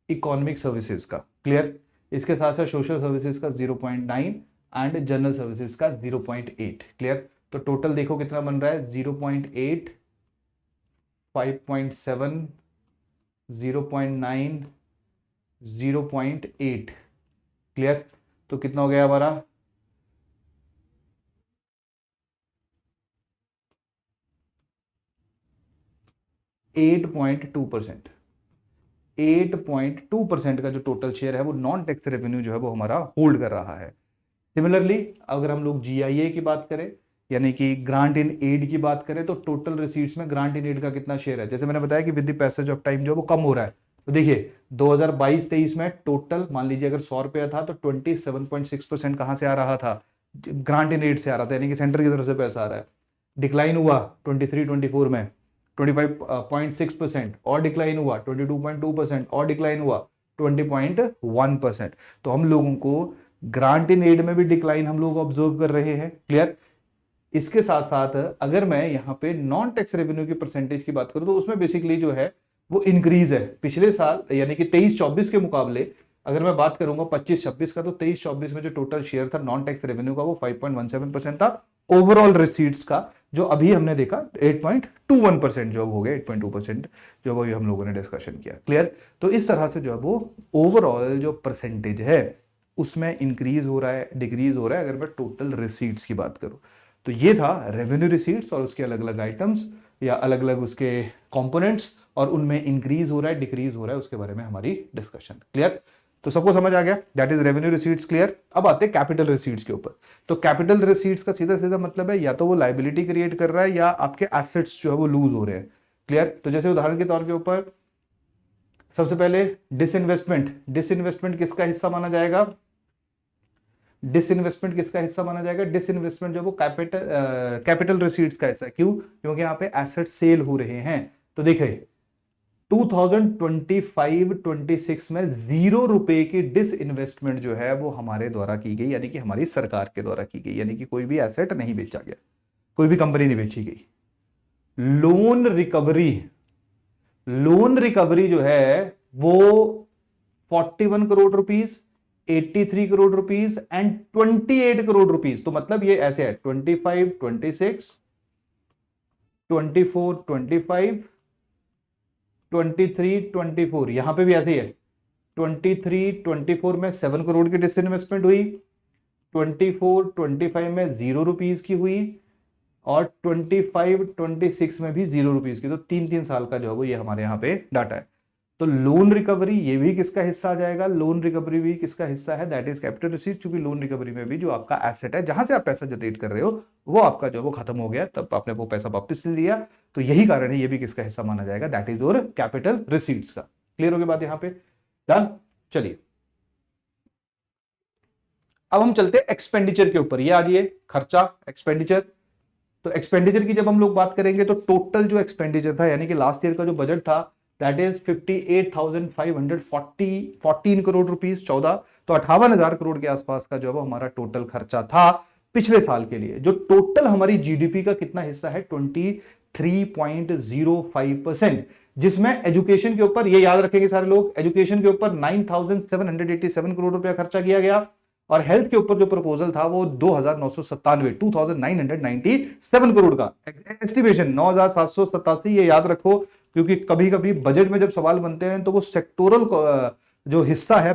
इकोनॉमिक सर्विसेज का। क्लियर। इसके साथ साथ सोशल सर्विसेज का 0.9 एंड जनरल सर्विसेज का 0.8। क्लियर। तो टोटल देखो कितना बन रहा है, 0.8, 5.7, 0.9, 0.8। क्लियर। तो कितना हो गया हमारा, 8.2%। 8.2% का जो टोटल शेयर है वो नॉन टैक्स रेवेन्यू जो है वो हमारा होल्ड कर रहा है। सिमिलरली अगर हम लोग जीआईए की बात करें, यानी कि ग्रांट इन एड की बात करें, तो टोटल रिसीट्स में ग्रांट इन एड का कितना शेयर है, जैसे मैंने बताया कि with the passage of time जो है वो कम हो रहा है। तो देखिए 2022-23 में टोटल मान लीजिए अगर 100 रुपया था तो 27.6% कहां से आ रहा था, ग्रांट इन एड से आ रहा था, यानी कि सेंटर की तरफ से पैसा आ रहा है, डिक्लाइन हुआ 23-24 में 25.6%, और डिक्लाइन हुआ 22.2%, और डिक्लाइन हुआ 20.1%। तो हम लोगों को ग्रांट इन एड में भी डिक्लाइन हम लोग ऑब्जर्व कर रहे हैं। क्लियर। इसके साथ साथ अगर मैं यहाँ पे नॉन टैक्स रेवेन्यू की परसेंटेज की बात करूं तो उसमें बेसिकली जो है वो इंक्रीज है पिछले साल, यानी कि 23-24 के मुकाबले अगर मैं बात करूंगा 25-26 का, तो 23-24 में जो टोटल शेयर था नॉन टैक्स रेवेन्यू का वो 5.17% था। ओवरऑल रिसीट्स का जो अभी हमने देखा 8.21% जो हो गया, 8.2% जो अभी हम लोगों ने डिस्कशन किया। क्लियर। तो इस तरह से जो है वो ओवरऑल जो परसेंटेज है उसमें इंक्रीज हो रहा है, डिक्रीज हो रहा है अगर मैं टोटल रिसीट्स की बात करूं। तो ये था रेवेन्यू रिसीट्स और उसके अलग अलग आइटम्स या अलग अलग उसके कंपोनेंट्स, और उनमें इंक्रीज हो रहा है डिक्रीज हो रहा है उसके बारे में हमारी डिस्कशन। क्लियर। तो सबको समझ आ गया, that is revenue receipts. Clear. अब आते हैं कैपिटल रिसीट्स के ऊपर। तो कैपिटल रिसीट्स का सीधा सीधा मतलब है या तो वो लाइबिलिटी क्रिएट कर रहा है या आपके एसेट्स जो है वो लूज हो रहे हैं। क्लियर। तो जैसे उदाहरण के तौर के ऊपर सबसे पहले डिसइन्वेस्टमेंट। डिसइन्वेस्टमेंट किसका हिस्सा माना जाएगा? डिसइन्वेस्टमेंट किसका हिस्सा माना जाएगा? डिसइन्वेस्टमेंट जो वो कैपिटल रिसीट्स का हिस्सा। क्यों? क्योंकि यहाँ पे एसेट सेल हो रहे हैं। तो देखिए 2025-26 में 0 रुपए की डिसइन्वेस्टमेंट जो है वो हमारे द्वारा की गई, यानी कि हमारी सरकार के द्वारा की गई, यानी कि कोई भी एसेट नहीं बेचा गया, कोई भी कंपनी नहीं बेची गई। लोन रिकवरी, लोन रिकवरी जो है वो 41 crore rupees, 83 crore rupees and 28 crore rupees. तो मतलब ये ऐसे है 25, 26, 24, 25, 23, 24, यहां पे भी ऐसे ही है 23, 24 में 7 करोड़ की डिसइन्वेस्टमेंट हुई, 24, 25 में 0 रुपीस की हुई, और 25, 26 में भी 0 रुपीस की। तो 3-3 साल का जो है वो ये हमारे यहाँ पे डाटा है। तो लोन रिकवरी ये भी किसका हिस्सा आ जाएगा? लोन रिकवरी भी किसका हिस्सा है? That is capital receipt. चूंकि लोन रिकवरी में भी जो आपका एसेट है जहां से आप पैसा जनरेट कर रहे हो वो आपका जो वो खत्म हो गया, तब आपने वो पैसा वापस ले लिया, तो यही कारण है ये भी किसका हिस्सा माना जाएगा? That is your capital receipts का। क्लियर हो गया बात यहां पे? डन। चलिए अब हम चलते हैं एक्सपेंडिचर के ऊपर। ये आ रही है खर्चा, एक्सपेंडिचर। तो एक्सपेंडिचर की जब हम लोग बात करेंगे तो टोटल जो एक्सपेंडिचर था, यानी कि लास्ट ईयर का जो बजट था, दैट इज 58,514 करोड़ रुपीस, 14, तो 58,000 करोड़ के आसपास का जो है हमारा टोटल खर्चा था पिछले साल के लिए। जो टोटल हमारी जीडीपी का कितना हिस्सा है? 23.05%, जिसमें एजुकेशन के ऊपर, ये याद रखेंगे सारे लोग, एजुकेशन के ऊपर 9,787 करोड़ रुपया खर्चा किया गया, और हेल्थ के ऊपर जो प्रपोजल था वो 2,997 करोड़ का एस्टिमेशन, 9,787। ये याद रखो क्योंकि कभी कभी बजट में जब सवाल बनते हैं तो वो सेक्टोरल जो हिस्सा है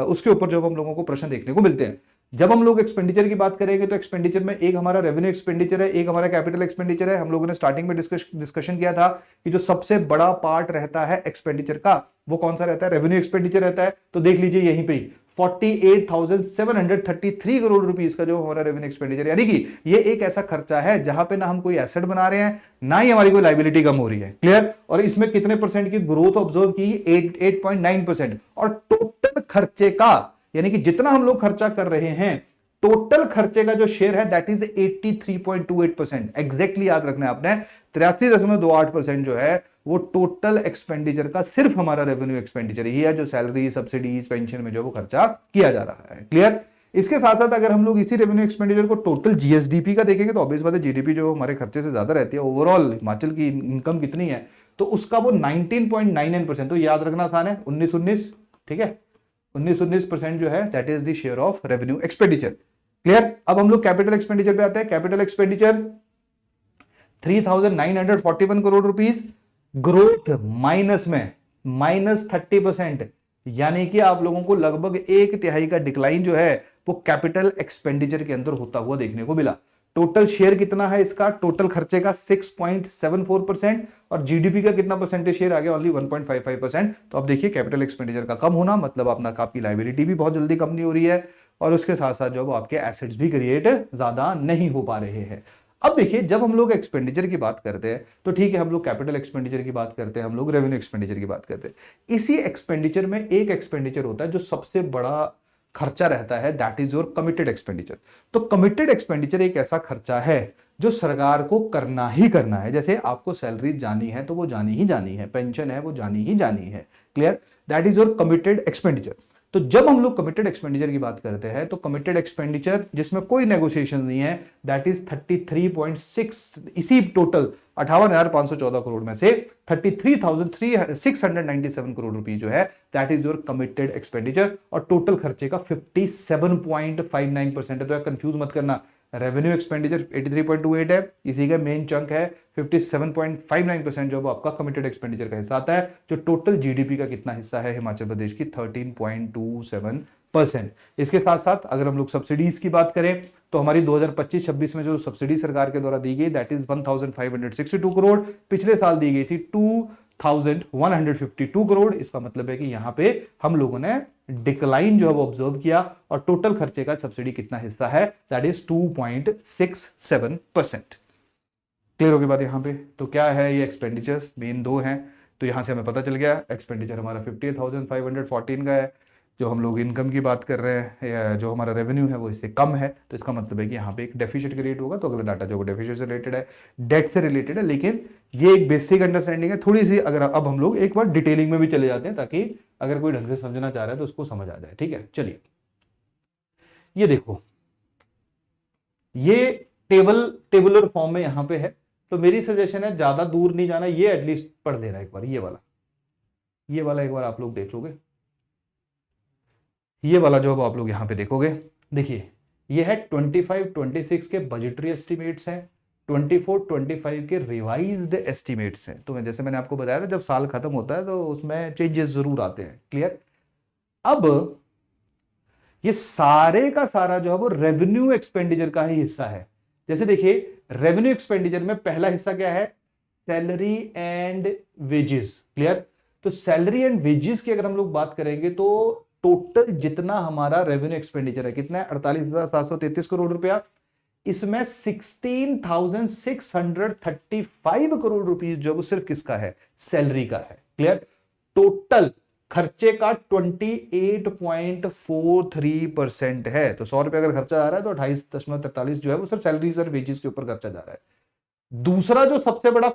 उसके ऊपर जो हम लोगों को प्रश्न देखने को मिलते हैं। जब हम लोग एक्सपेंडिचर की बात करेंगे तो एक्सपेंडिचर में एक हमारा रेवेन्यू एक्सपेंडिचर है, एक हमारा कैपिटल एक्सपेंडिचर है। हम लोगों ने स्टार्टिंग में डिस्कशन किया था कि जो सबसे बड़ा पार्ट रहता है एक्सपेंडिचर का वो कौन सा रहता है? रेवेन्यू एक्सपेंडिचर रहता है। तो देख लीजिए यहीं पे 48,733 करोड़ रुपीस का जो हमारा रेवेन्यू एक्सपेंडिचर, यानी कि ये एक ऐसा खर्चा है जहां पे ना हम कोई एसेट बना रहे हैं ना ही हमारी कोई लाइबिलिटी कम हो रही है। क्लियर। और इसमें कितने परसेंट की ग्रोथ ऑब्जर्व की? 8.9%। और टोटल खर्चे का, यानी कि जितना हम लोग खर्चा कर रहे हैं, टोटल खर्चे का जो शेयर है दैट इज 83.28%। एग्जैक्टली याद रखना है आपने, 83.28% जो है वो टोटल एक्सपेंडिचर का सिर्फ हमारा रेवेन्यू एक्सपेंडिचर ही है, जो सैलरी, सब्सिडीज, पेंशन में जो वो खर्चा किया जा रहा है। क्लियर। इसके साथ साथ अगर हम लोग इसी रेवेन्यू एक्सपेंडिचर को टोटल जीएसडीपी का देखेंगे तो ऑब्वियस बात है जीडीपी जो हमारे खर्चे से ज्यादा रहती है। ओवरऑल हिमाचल की इनकम कितनी है तो उसका वो 19.99%। तो याद रखना आसान है, 19-19, ठीक है, 19% जो है that is the share of revenue expenditure. Clear. अब हम लोग कैपिटल एक्सपेंडिचर पे आते हैं। Capital expenditure 3,941 crore rupees, growth minus में -30%, यानी कि आप लोगों को लगभग 1/3 का डिक्लाइन जो है वो कैपिटल एक्सपेंडिचर के अंदर होता हुआ देखने को मिला। टोटल शेयर कितना है इसका? टोटल खर्चे का 6.74%, और जीडीपी का कितना परसेंटेज शेयर आ गया? ओनली 1.55%। तो अब देखिए कैपिटल एक्सपेंडिचर का कम होना मतलब अपना आपकी लाइबिलिटी भी बहुत जल्दी कम नहीं हो रही है, और उसके साथ साथ जो आपके एसेट्स भी क्रिएट ज्यादा नहीं हो पा रहे हैं। अब देखिए जब हम लोग एक्सपेंडिचर की बात करते हैं तो ठीक है, हम लोग कैपिटल एक्सपेंडिचर की बात करते हैं, हम लोग रेवेन्यू एक्सपेंडिचर की बात करते हैं। इसी एक्सपेंडिचर में एक एक्सपेंडिचर होता है जो सबसे बड़ा खर्चा रहता है, that is your committed expenditure. तो कमिटेड एक्सपेंडिचर एक ऐसा खर्चा है जो सरकार को करना ही करना है। जैसे आपको सैलरी जानी है तो वो जानी ही जानी है, पेंशन है वो जानी ही जानी है, clear, that is your committed expenditure. तो जब हम लोग कमिटेड एक्सपेंडिचर की बात करते हैं तो कमिटेड एक्सपेंडिचर जिसमें कोई नेगोशिएशन नहीं है, दैट इज 33.6, इसी टोटल 58,514 करोड़ में से 33,697 करोड़ रुपए जो है that is your committed expenditure, और टोटल खर्चे का 57.59% है। तो कंफ्यूज मत करना, रेवेन्यू एक्सपेंडिचर 83.28 है, इसी का मेन चंक है 57.59% जो आपका कमिटेड एक्सपेंडिचर का हिस्सा आता है, जो टोटल जीडीपी का कितना हिस्सा है हिमाचल प्रदेश की 13.27%। इसके साथ साथ अगर हम लोग सब्सिडीज की बात करें तो हमारी 2025-26 में जो सब्सिडी सरकार के द्वारा दी गई दैट इज 1562 करोड़, पिछले साल दी गई थी 2152 करोड़। इसका मतलब है कि यहां पे हम लोगों ने डिक्लाइन जो है वो ऑब्जर्व किया, और टोटल खर्चे का सब्सिडी कितना हिस्सा है दैट इज 2.67%। क्लियर हो गई बात यहां पे? तो क्या है ये एक्सपेंडिचर्स, मेन दो हैं। तो यहां से हमें पता चल गया एक्सपेंडिचर हमारा 58,514 का है। जो हम लोग इनकम की बात कर रहे हैं या जो हमारा रेवेन्यू है वो इससे कम है, तो इसका मतलब है कि यहाँ पे एक डेफिसिट क्रिएट होगा। तो अगला डाटा जो डेफिसिट से रिलेटेड है, डेट से रिलेटेड है, लेकिन ये एक बेसिक अंडरस्टैंडिंग है थोड़ी सी। अगर अब हम लोग एक बार डिटेलिंग में भी चले जाते हैं ताकि अगर कोई ढंग से समझना चाह रहा है तो उसको समझ आ जाए, ठीक है। चलिए ये देखो, ये टेबुलर फॉर्म में यहां पे है, तो मेरी सजेशन है ज्यादा दूर नहीं जाना, ये एटलीस्ट पढ़ देना एक बार। ये वाला एक बार आप लोग देख लोगे, ये वाला जो आप लोग यहां पे देखोगे, देखिए ये है 25-26 के बजटरी एस्टिमेट्स हैं, 24-25 के रिवाइज्ड एस्टिमेट्स हैं। तो जैसे मैंने आपको बताया था जब साल खत्म होता है तो उसमें चेंजेस जरूर आते हैं, क्लियर। अब ये सारे का सारा जो है वो रेवेन्यू एक्सपेंडिचर का ही हिस्सा है। जैसे देखिए रेवेन्यू एक्सपेंडिचर में पहला हिस्सा क्या है, सैलरी एंड वेजेस, क्लियर। तो सैलरी एंड वेजेस की अगर हम लोग बात करेंगे तो टोटल जितना हमारा रेवेन्यू एक्सपेंडिचर है कितना है, 48,733 करोड़ रुपया। इसमें 16,635 करोड़ रुपीस जो वो सिर्फ किसका है, सैलरी का है, क्लियर। टोटल खर्चे का 28.43% है। तो 100 रुपए अगर खर्चा आ रहा है तो 28.43 जो है वो सिर्फ सैलरीज और वेजेस के ऊपर खर्चा जा रहा है। दूसरा जो सबसे बड़ा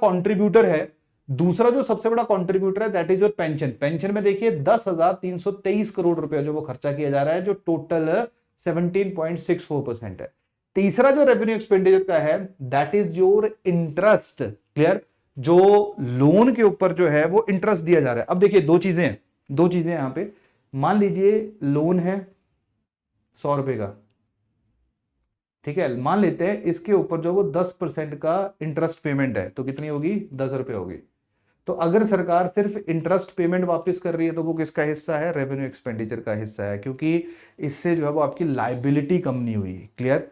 कंट्रीब्यूटर है that is your pension. Pension में देखिए 10,323 करोड़ रुपए जो वो खर्चा किया जा रहा है, जो टोटल 17.64% है। तीसरा जो रेवेन्यू एक्सपेंडिचर का है that is your interest, clear. जो लोन के ऊपर जो है वो इंटरेस्ट दिया जा रहा है। अब देखिए दो चीजें यहां पे, मान लीजिए लोन है 100 रुपए का, ठीक है, मान लेते हैं इसके ऊपर जो वो 10% का इंटरेस्ट पेमेंट है, तो कितनी होगी, 10 रुपए होगी। तो अगर सरकार सिर्फ इंटरेस्ट पेमेंट वापस कर रही है तो वो किसका हिस्सा है, रेवेन्यू एक्सपेंडिचर का हिस्सा है, क्योंकि इससे जो है वो आपकी लायबिलिटी कम नहीं हुई, क्लियर।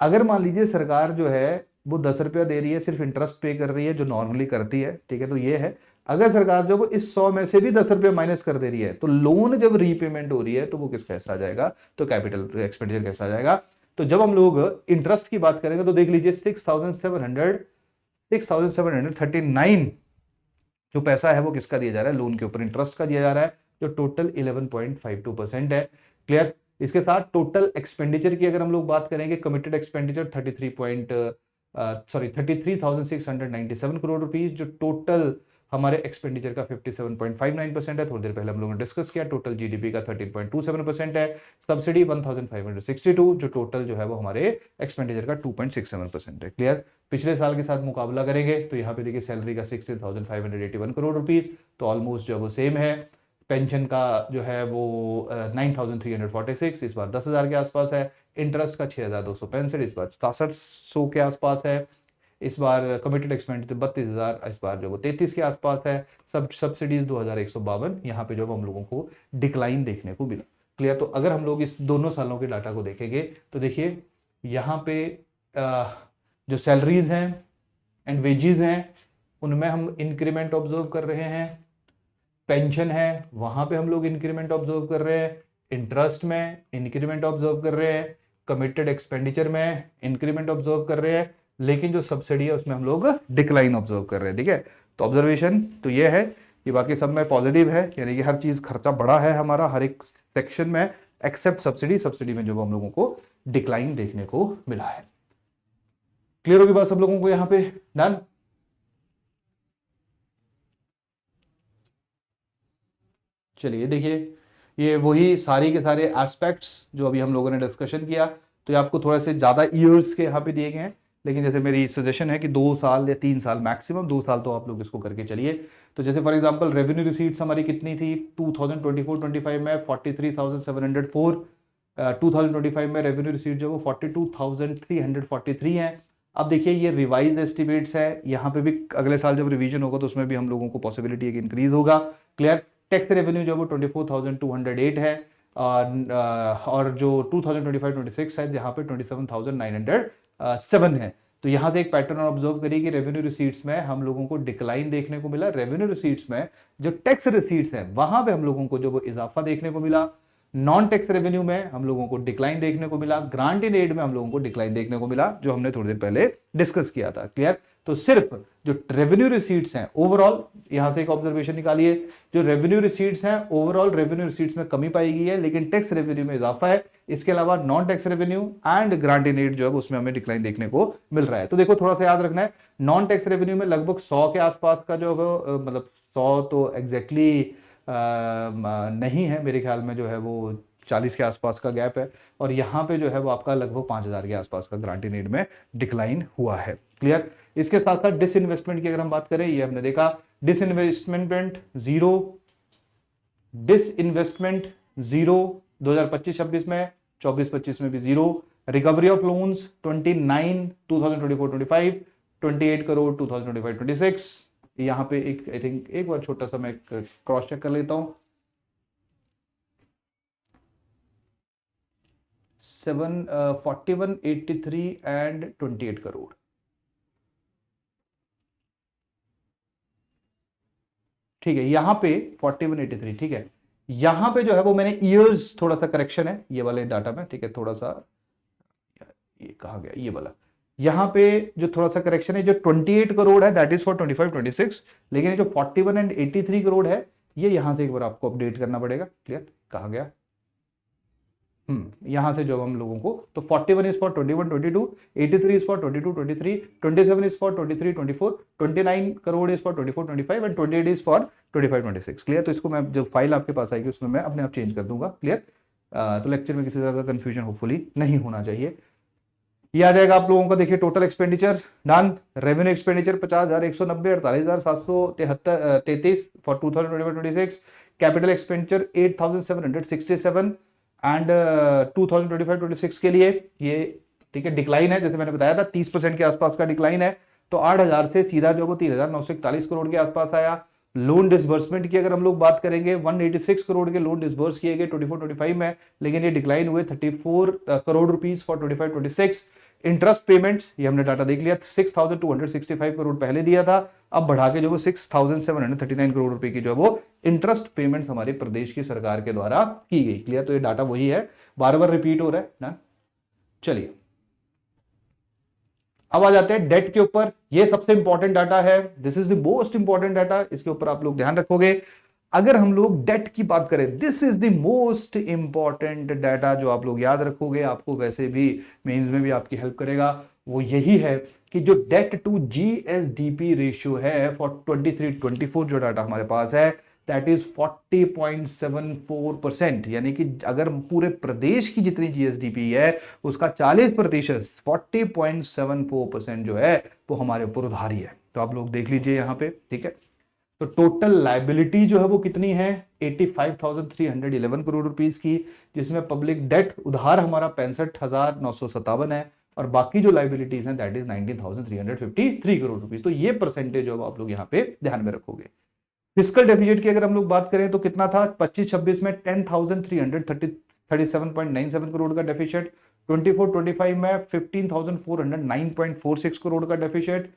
अगर मान लीजिए सरकार जो है वो 10 रुपया दे रही है, सिर्फ इंटरेस्ट पे कर रही है जो नॉर्मली करती है, ठीक है, तो ये है। अगर सरकार जो वो इस 100 में से भी 10 रुपये माइनस कर दे रही है तो लोन जब रीपेमेंट हो रही है तो वो किसका हिस्सा आ जाएगा, तो कैपिटल एक्सपेंडिचर का हिस्सा आ जाएगा। तो जब हम लोग इंटरेस्ट की बात करेंगे तो देख लीजिए 6,739 जो पैसा है वो किसका दिया जा रहा है, लोन के ऊपर इंटरेस्ट का दिया जा रहा है, जो टोटल 11.52% है, क्लियर। इसके साथ टोटल एक्सपेंडिचर की अगर हम लोग बात करेंगे, कमिटेड एक्सपेंडिचर 33,697 करोड़ रुपीस, जो टोटल हमारे एक्सपेंडिचर का 57.59% है। थोड़ी देर पहले हम लोगों ने डिस्कस किया, टोटल जीडीपी का 13.27% है। सब्सिडी 1562, जो टोटल जो है वो हमारे एक्सपेंडिचर का 2.67% है, क्लियर। पिछले साल के साथ मुकाबला करेंगे तो यहाँ पे देखिए सैलरी का 16,581 करोड़ रुपीस, तो ऑलमोस्ट जो है वो सेम है। पेंशन का जो है वो 9,346, इस बार 10,000 के आसपास है। इंटरेस्ट का 6,265, इस बार 6700 के आसपास है। इस बार कमिटेड एक्सपेंडिचर 32,000, इस बार जो वो 33 के आसपास है। सब सब्सिडीज 2,152, यहाँ पे जो हम लोगों को डिक्लाइन देखने को मिला, क्लियर। तो अगर हम लोग इस दोनों सालों के डाटा को देखेंगे तो देखिए यहाँ पे जो सैलरीज हैं एंड वेजेस हैं उनमें हम इंक्रीमेंट ऑब्जर्व कर रहे हैं। पेंशन है वहां पे हम लोग इंक्रीमेंट ऑब्जर्व कर रहे हैं। इंटरेस्ट में इंक्रीमेंट ऑब्जर्व कर रहे हैं। कमिटेड एक्सपेंडिचर में इंक्रीमेंट ऑब्जर्व कर रहे हैं। लेकिन जो सब्सिडी है उसमें हम लोग डिक्लाइन ऑब्जर्व कर रहे हैं, ठीक है। तो ऑब्जर्वेशन तो ये है कि बाकी सब में पॉजिटिव है, यानी कि हर चीज खर्चा बढ़ा है हमारा हर एक सेक्शन में, एक्सेप्ट सब्सिडी, सब्सिडी में जो हम लोगों को डिक्लाइन देखने को मिला है। क्लियर होगी बात सब लोगों को यहां पे? डन। चलिए देखिए, ये वही सारी के सारे एस्पेक्ट्स जो अभी हम लोगों ने डिस्कशन किया, तो ये आपको थोड़ा से ज्यादा ईयर्स के यहाँ पे दिए गए हैं, लेकिन जैसे मेरी सजेशन है कि 2 साल या 3 साल, मैक्सिमम 2 साल तो आप लोग इसको करके चलिए। तो जैसे फॉर एग्जांपल रेवेन्यू रिसीट्स हमारी कितनी थी 2024-25 में 43,704, 2025 में रेवेन्यू रिसीट जो वो 42,343 है। अब देखिए ये रिवाइज एस्टिमेट्स है, यहाँ पे भी अगले साल जब रिवीजन होगा तो उसमें भी हम लोगों को पॉसिबिलिटी एक इंक्रीज होगा। क्लियर। टैक्स रेवेन्यू जो वो 24,208 है, और जो 2025-26 है जहां पे 27,907 है। तो यहां से एक पैटर्न ऑब्जर्व करिए कि रेवेन्यू रिसीट्स में हम लोगों को डिक्लाइन देखने को मिला, रेवेन्यू रिसीट्स में जो टैक्स रिसीट्स है वहां पे हम लोगों को जो वो इजाफा देखने को मिला, नॉन टैक्स रेवेन्यू में हम लोगों को डिक्लाइन देखने को मिला, ग्रांट इन एड में हम लोगों को डिक्लाइन देखने को मिला, जो हमने थोड़ी देर पहले डिस्कस किया था। क्लियर। तो सिर्फ जो रेवेन्यू रिसीट्स हैं ओवरऑल, यहां से एक ऑब्जर्वेशन निकालिए, जो रेवेन्यू रिसीट्स हैं ओवरऑल रेवेन्यू रिसीट्स में कमी पाई गई है, लेकिन टैक्स रेवेन्यू में इजाफा है। इसके अलावा non tax revenue and grant in aid जो है उसमें हमें डिक्लाइन देखने को मिल रहा है। तो देखो थोड़ा सा याद रखना है, नॉन टैक्स रेवेन्यू में लगभग 100 के आसपास का जो है, मतलब 100 तो एग्जैक्टली नहीं है मेरे ख्याल में, जो है वो 40 के आसपास का गैप है, और यहाँ पे जो है वो आपका लगभग 5,000 के आसपास का ग्रांट इन एड में डिक्लाइन हुआ है। क्लियर। इसके साथ साथ डिसइन्वेस्टमेंट की अगर हम बात करें, ये हमने देखा डिसइन्वेस्टमेंट जीरो, डिसइन्वेस्टमेंट जीरो 2025-26 में, 24-25 में भी zero. Recovery of loans 29 2024-25, 28 crore 2025-26। यहां पे एक आई थिंक एक बार छोटा सा मैं क्रॉस चेक कर लेता हूं, 4183 एंड 28 करोड़। ठीक है, यहां पे 4183, ठीक है। यहां पे जो है वो मैंने ईयर्स थोड़ा सा करेक्शन है ये वाले डाटा में, ठीक है, थोड़ा सा ये कहा गया ये वाला, यहां पे जो थोड़ा सा करेक्शन है, जो 28 करोड़ है दैट इज फॉर 25-26, लेकिन ये जो 41 एंड 83 करोड़ है ये यहां से एक बार आपको अपडेट करना पड़ेगा। क्लियर। कहा गया यहां से जो हम लोगों को, तो 41 is for 21-22, 83 is for 22-23, 27 is for 23-24, 29 crore is for 24-25 and 28 is for 25-26। Clear. तो इसको मैं जो फाइल आपके पास आएगी उसमें मैं अपने आप चेंज कर दूंगा। क्लियर। तो लेक्चर में किसी तरह का कंफ्यूजन होपफुली नहीं होना चाहिए। ये आ जाएगा आप लोगों का, देखिए total expenditure done, revenue expenditure 50,190, 48,733 for 2025-26, capital expenditure 8,767 and 2025-26 के लिए ये ठीक है डिक्लाइन है, जैसे मैंने बताया था 30% के आसपास का डिक्लाइन है। तो 8,000 से सीधा जो वो 3,941 करोड़ के आसपास आया। लोन डिसबर्समेंट की अगर हम लोग बात करेंगे 186 करोड़ के लोन डिसबर्स किए गए 24-25 में, लेकिन ये डिक्लाइन हुए 34 crore rupees for 25-26। Interest payments ये हमने डाटा देख लिया, 6,265 करोड़ पहले दिया था, अब बढ़ा के जो वो 6,739 करोड़ रुपए की जो है वो इंटरेस्ट पेमेंट्स हमारे प्रदेश की सरकार के द्वारा की गई। क्लियर। तो ये डाटा वही है, बार बार रिपीट हो रहा है ना। चलिए अब आ जाते हैं डेट के ऊपर, ये सबसे इंपॉर्टेंट डाटा है, this is the most important data, इसके ऊपर आप लोग ध्यान रखोगे। अगर हम लोग डेट की बात करें, this is the most important data जो आप लोग याद रखोगे, आपको वैसे भी मेंस में भी आपकी हेल्प करेगा, वो यही है कि जो डेट टू जीएसडीपी रेशियो है फॉर 23-24 जो डाटा हमारे पास है दैट इज 40.74%, यानी कि अगर पूरे प्रदेश की जितनी जीएसडीपी है उसका 40%, 40.74% जो है वो हमारे ऊपर उधारी है। तो आप लोग देख लीजिए यहां पे, ठीक है। तो टोटल लायबिलिटी जो है वो कितनी है 85,311 करोड़ रुपीस की, जिसमें पब्लिक डेट उधार हमारा 65,957 है, और बाकी जो लायबिलिटीज हैं दैट इज 19,353 करोड़ रुपीस। तो ये परसेंटेज जो आप लोग यहाँ पे ध्यान में रखोगे। फिस्कल डेफिसिट की अगर हम लोग बात करें तो कितना था 25-26 में 10,337.97 करोड़ का डेफिसिट, 24-25 में 15,409.46 करोड़ का डेफिसिट,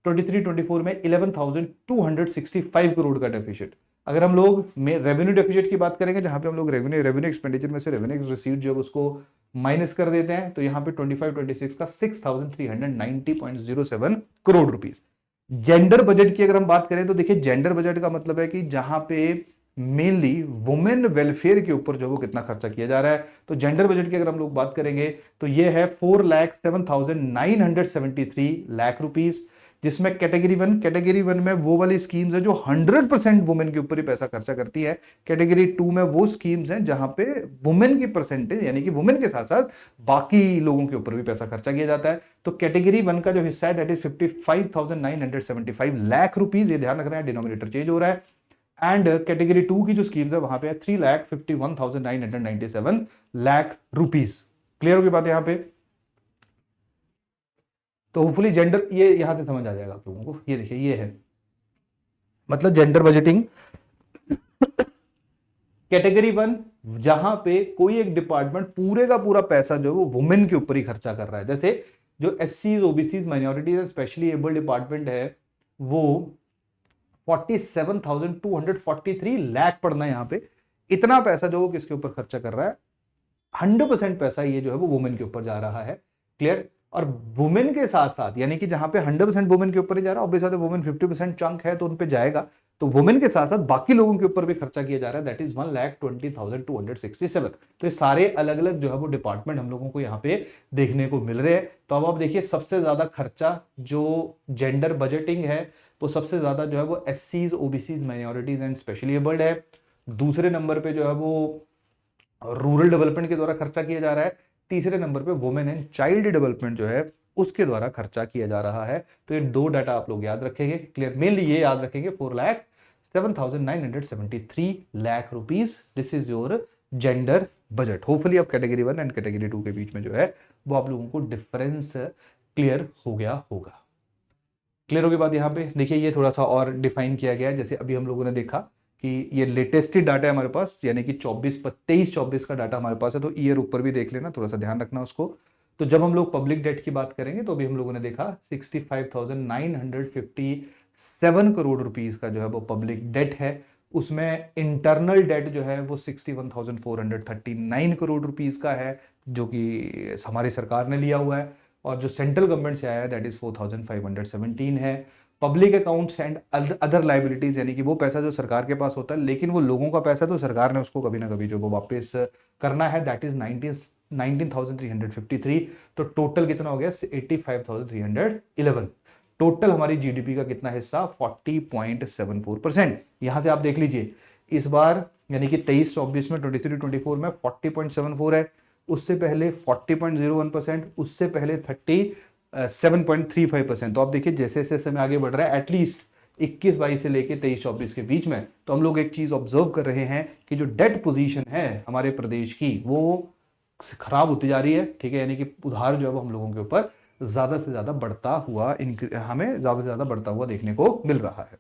23-24 में 11,265 करोड़ का डेफिसिट। अगर हम लोग रेवेन्यू डेफिसिट की बात करेंगे, जहां पे हम लोग रेवेन्यू एक्सपेंडिचर में से रेवेन्यू रिसीट जो उसको माइनस कर देते हैं, तो यहां पे 25-26 का 6,390.07 करोड़ रुपीस। जेंडर बजट की अगर हम बात करें तो देखिए जेंडर बजट का मतलब है कि जहां पे मेनली वुमेन वेलफेयर के ऊपर जो वो कितना खर्चा किया जा रहा है। तो जेंडर बजट की अगर हम लोग बात करेंगे तो ये है 4,07,973 लाख रुपीस, जिसमें कैटेगरी वन में वो वाली स्कीम्स है जो 100% वुमेन के ऊपर ही पैसा खर्चा करती है। कैटेगरी टू में वो स्कीम्स हैं जहां पे वुमेन की परसेंटेज यानी कि वुमेन के साथ साथ बाकी लोगों के ऊपर भी पैसा खर्चा किया जाता है। तो कैटेगरी वन का जो हिस्सा है दैट इज 55,975 लाख रुपीस, ये ध्यान रखना है, डिनोमिनेटर चेंज हो रहा है। एंड कैटेगरी टू की जो स्कीम्स है वहां पे 3,51,997 लाख रुपीस। क्लियर होगी बात यहां पे? तो होपफुली जेंडर ये यहां से समझ आ जाएगा आप लोगों को। ये देखिए, ये है मतलब जेंडर बजटिंग कैटेगरी वन, जहां पे कोई एक डिपार्टमेंट पूरे का पूरा पैसा जो है वो वुमेन के ऊपर ही खर्चा कर रहा है। जैसे जो एससीज, OBCs, minorities and specially abled department है वो 47,243 लाख पड़ना है यहां पे। इतना पैसा जो वो किसके ऊपर खर्चा कर रहा है, 100% पैसा ये जो है वो वुमेन के ऊपर जा रहा है। क्लियर? और वुमेन के साथ साथ यानी कि जहां पे 100% वुमेन के ऊपर ही जा रहा है, ऑब्वियसली वुमेन 50% चंक है तो उन पे जाएगा, तो वुमेन के साथ साथ बाकी लोगों के ऊपर भी खर्चा किया जा रहा है, दैट इज 1,20,267। तो ये सारे अलग अलग जो है वो डिपार्टमेंट हम लोगों को यहाँ पे देखने को मिल रहे हैं। तो अब आप देखिए सबसे ज्यादा खर्चा जो जेंडर बजटिंग है वो सबसे ज्यादा जो है वो एससीज, OBCs, minorities and specially abled है। दूसरे नंबर पे जो है वो रूरल डेवलपमेंट के द्वारा खर्चा किया जा रहा है। तीसरे नंबर पे वुमेन एंड चाइल्ड डेवलपमेंट जो है उसके द्वारा खर्चा किया जा रहा है। तो ये दो डाटा आप लोग याद रखेंगे। क्लियर? मेनली ये याद रखेंगे 4,07,973 lakh rupees, this is your gender budget. Hopefully अब category one and category two के बीच में जो है वो आप लोगों को डिफरेंस क्लियर हो गया होगा। क्लियर होगी बात यहां पे? देखिए ये थोड़ा सा और डिफाइन किया गया है। जैसे अभी हम लोगों ने देखा कि ये लेटेस्ट ही डाटा है हमारे पास, यानी कि 23-24 का डाटा हमारे पास है, तो ईयर ऊपर भी देख लेना, थोड़ा सा ध्यान रखना उसको। तो जब हम लोग पब्लिक डेट की बात करेंगे तो अभी हम लोगों ने देखा 65,957 करोड़ रुपीस का जो है वो पब्लिक डेट है। उसमें इंटरनल डेट जो है वो 61,439 करोड़ रुपीस का है, जो कि हमारी सरकार ने लिया हुआ है। और जो सेंट्रल गवर्नमेंट से आया है दैट इज 4,517 है। Public accounts and other liabilities यानी कि वो पैसा जो सरकार के पास होता है लेकिन वो लोगों का पैसा, तो सरकार ने उसको कभी ना कभी जो वो वापस करना है, दैट इज 19,353। तो टोटल कितना हो गया? 85,311। टोटल हमारी जीडीपी का कितना हिस्सा? 40.74%। यहां से आप देख लीजिए इस बार यानी कि 23-24 में, 23-24 में 40.74 है, उससे पहले 40.01%, उससे पहले 37.35%। तो आप देखिए जैसे जैसे समय आगे बढ़ रहा है, एटलीस्ट 21-22 से लेके 23-24 के बीच में, तो हम लोग एक चीज ऑब्जर्व कर रहे हैं कि जो डेट पोजीशन है हमारे प्रदेश की वो खराब होती जा रही है। ठीक है? यानी कि उधार जो है वो हम लोगों के ऊपर ज्यादा से ज्यादा बढ़ता हुआ, हमें ज्यादा से ज्यादा बढ़ता हुआ देखने को मिल रहा है।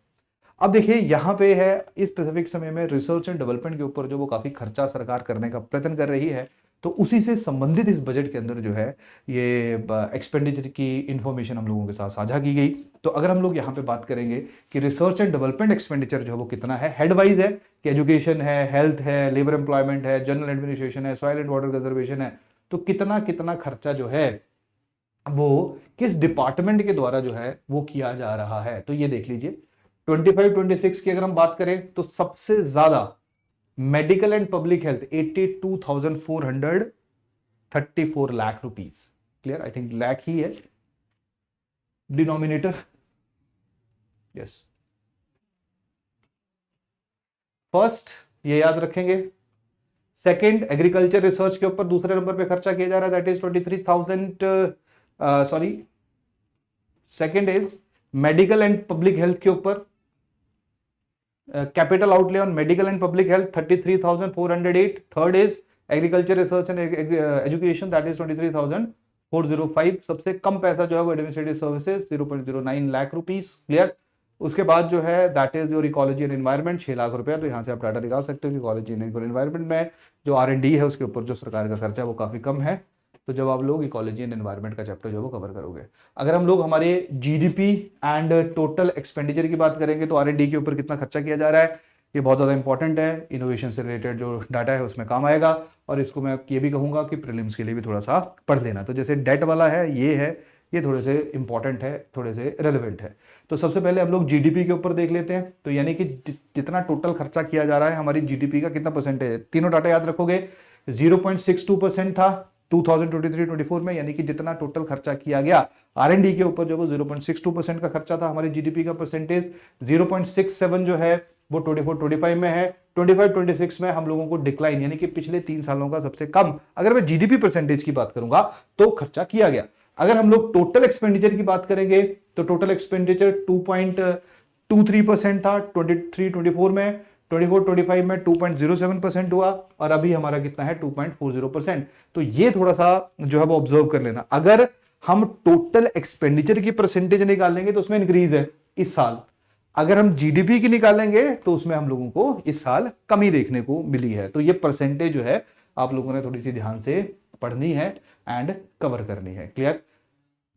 अब देखिए यहां पे है इस स्पेसिफिक समय में रिसर्च एंड डेवलपमेंट के ऊपर जो वो काफी खर्चा सरकार करने का प्रयत्न कर रही है, तो उसी से संबंधित इस बजट के अंदर जो है ये एक्सपेंडिचर की इंफॉर्मेशन हम लोगों के साथ साझा की गई। तो अगर हम लोग यहाँ पे बात करेंगे कि रिसर्च एंड डेवलपमेंट एक्सपेंडिचर जो है वो कितना है, हेड वाइज है कि एजुकेशन है, हेल्थ है, लेबर एम्प्लॉयमेंट है, जनरल एडमिनिस्ट्रेशन है, सॉइल एंड वाटर कंजर्वेशन है, तो कितना कितना खर्चा जो है वो किस डिपार्टमेंट के द्वारा जो है वो किया जा रहा है। तो ये देख लीजिए 25-26 की अगर हम बात करें तो सबसे ज्यादा medical and public health 82,434 lakh rupees. Clear? I think lakh ही है डिनोमिनेटर। यस, फर्स्ट ये याद रखेंगे। सेकंड एग्रीकल्चर रिसर्च के ऊपर दूसरे नंबर पे खर्चा किया जा रहा है, that is 23,000, sorry, second is medical and public health के ऊपर capital outlay on medical and public health 33,408। Third is agriculture research and education that is 23,405। सबसे कम पैसा जो है वो administrative services 0.09 lakh rupees. Clear? उसके बाद जो है that is your ecology and environment 6 lakh रुपया। तो यहां से आप डाटा निकाल सकते हो कि इकोलॉजी एंड एनवायरमेंट में जो R&D है उसके ऊपर जो सरकार का खर्चा है वो काफी कम है। तो जब आप लोग इकोलॉजी एंड एनवायरमेंट का चैप्टर जो है वो कवर करोगे, अगर हम लोग हमारे जीडीपी एंड टोटल एक्सपेंडिचर की बात करेंगे तो R&D के ऊपर कितना खर्चा किया जा रहा है, ये बहुत ज्यादा इंपॉर्टेंट है। इनोवेशन से रिलेटेड जो डाटा है उसमें काम आएगा, और इसको मैं ये भी कहूंगा कि प्रीलिम्स के लिए भी थोड़ा सा पढ़ लेना। तो जैसे डेट वाला है, ये ये थोड़े से इंपॉर्टेंट है, थोड़े से रेलेवेंट है। तो सबसे पहले हम लोग जीडीपी के ऊपर देख लेते हैं। तो यानी कि जितना टोटल खर्चा किया जा रहा है, हमारी जीडीपी का कितना परसेंटेज है, तीनों डाटा याद रखोगे। 0.62% था 2023-24 में, यानी कि जितना टोटल खर्चा किया गया आर&डी के ऊपर जो वो 0.62% का खर्चा था। हमारी जीडीपी का परसेंटेज 0.67 जो है वो 24-25 में है। 25-26 में हम लोगों को डिक्लाइन, यानी कि पिछले 3 सालों का सबसे कम, अगर मैं जीडीपी परसेंटेज की बात करूंगा तो खर्चा किया गया। अगर हम लोग टोटल एक्सपेंडिचर की बात करेंगे तो टोटल एक्सपेंडिचर 2.23% था 23-24 में। 24-25 में 2.07% हुआ और अभी हमारा कितना है 2.40%। तो ये थोड़ा सा जो है वो ऑब्जर्व कर लेना। अगर हम टोटल एक्सपेंडिचर की परसेंटेज निकालेंगे तो उसमें इंक्रीज है इस साल। अगर हम जीडीपी की निकालेंगे तो उसमें हम लोगों को इस साल कमी देखने को मिली है। तो ये परसेंटेज जो है आप लोगों ने थोड़ी सी ध्यान से पढ़नी है एंड कवर करनी है। क्लियर?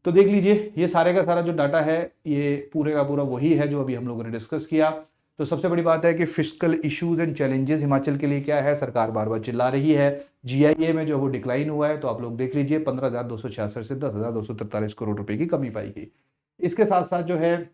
तो देख लीजिए, ये सारे का सारा जो डाटा है ये पूरे का पूरा वही है जो अभी हम लोगों ने डिस्कस किया। तो सबसे बड़ी बात है कि fiscal issues and challenges Himachal के लिए क्या है, सरकार बार बार चिल्ला रही है। जीआईए में जो वो डिक्लाइन हुआ है, तो आप लोग देख लीजिए 15,266 से 10,243 करोड़ रुपए की कमी पाई गई। इसके साथ साथ जो है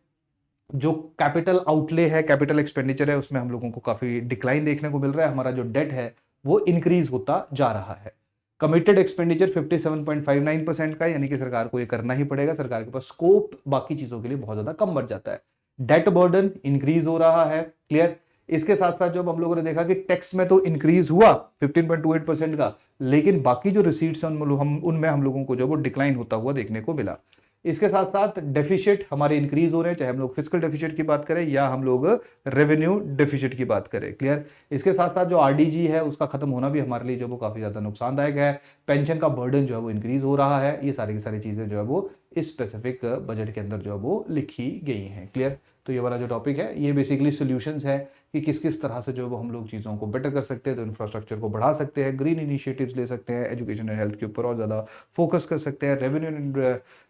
जो कैपिटल आउटले है, कैपिटल एक्सपेंडिचर है, उसमें हम लोगों को काफी डिक्लाइन देखने को मिल रहा है। हमारा जो डेट है वो इंक्रीज होता जा रहा है। कमिटेड एक्सपेंडिचर 57.59% का, यानी कि सरकार को ये करना ही पड़ेगा। सरकार के पास स्कोप बाकी चीजों के लिए बहुत ज्यादा कम बढ़ जाता है। डेट बर्डन इंक्रीज हो रहा है। क्लियर? इसके साथ साथ जब हम लोगों ने देखा कि टैक्स में तो इंक्रीज हुआ 15.28% का, लेकिन बाकी जो रिसीट्स हैं उनमें हम लोगों को जो वो डिक्लाइन होता हुआ देखने को मिला। इसके साथ साथ डेफिसिट हमारे इंक्रीज हो रहे हैं, चाहे हम लोग फिजिकल डेफिसिट की बात करें या हम लोग रेवेन्यू डेफिसिट की बात करें। क्लियर? इसके साथ साथ जो आरडीजी है उसका खत्म होना भी हमारे लिए जो वो काफी ज्यादा नुकसानदायक है। पेंशन का बर्डन जो है वो इंक्रीज हो रहा है। ये सारी की सारी चीजें जो है वो इस स्पेसिफिक बजट के अंदर जो है वो लिखी गई हैं। क्लियर? तो ये वाला जो टॉपिक है ये बेसिकली सोल्यूशंस है कि किस किस तरह से जो वो हम लोग चीज़ों को बेटर कर सकते हैं। तो इंफ्रास्ट्रक्चर को बढ़ा सकते हैं, ग्रीन इनिशिएटिव्स ले सकते हैं, एजुकेशन एंड हेल्थ के ऊपर और ज़्यादा फोकस कर सकते हैं, रेवेन्यू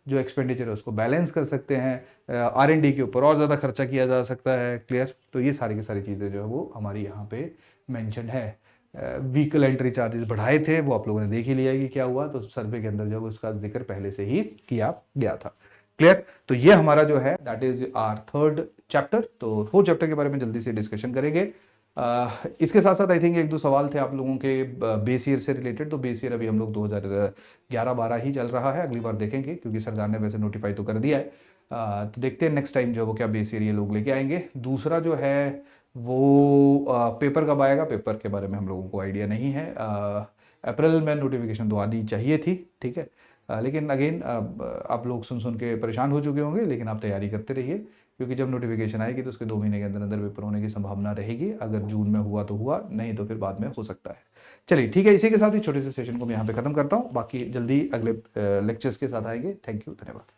जो एक्सपेंडिचर है उसको बैलेंस कर सकते हैं, आर&डी के ऊपर और ज़्यादा खर्चा किया जा सकता है। क्लियर? तो ये सारी की सारी चीज़ें जो है वो हमारी यहाँ पे मैंशन है। व्हीकल एंट्री चार्जेस बढ़ाए थे, वो आप लोगों ने देख ही लिया कि क्या हुआ। तो सर्वे के अंदर जो उसका जिक्र पहले से ही किया गया था। क्लियर? तो ये हमारा जो है that is our third chapter. तो फोर्थ चैप्टर के बारे में जल्दी से डिस्कशन करेंगे। इसके साथ साथ आई थिंक एक दो सवाल थे आप लोगों के बेस ईयर से रिलेटेड। तो बेस ईयर अभी हम लोग 2011-12 ही चल रहा है, अगली बार देखेंगे क्योंकि सरकार ने वैसे नोटिफाई तो कर दिया है। तो देखते हैं नेक्स्ट टाइम जो है वो क्या बेस ईयर ये लोग लेके आएंगे। दूसरा जो है वो पेपर कब आएगा, पेपर के बारे में हम लोगों को आइडिया नहीं है। अप्रैल में नोटिफिकेशन तो आनी चाहिए थी, ठीक है। लेकिन अगेन आप लोग सुन सुन के परेशान हो चुके होंगे, लेकिन आप तैयारी करते रहिए क्योंकि जब नोटिफिकेशन आएगी तो उसके 2 महीने के अंदर अंदर पेपर होने की संभावना रहेगी। अगर जून में हुआ तो हुआ, नहीं तो फिर बाद में हो सकता है। चलिए ठीक है, इसी के साथ ही छोटे से सेशन को मैं यहाँ पे खत्म करता हूँ। बाकी जल्दी अगले लेक्चर्स के साथ आएंगे। थैंक यू, धन्यवाद।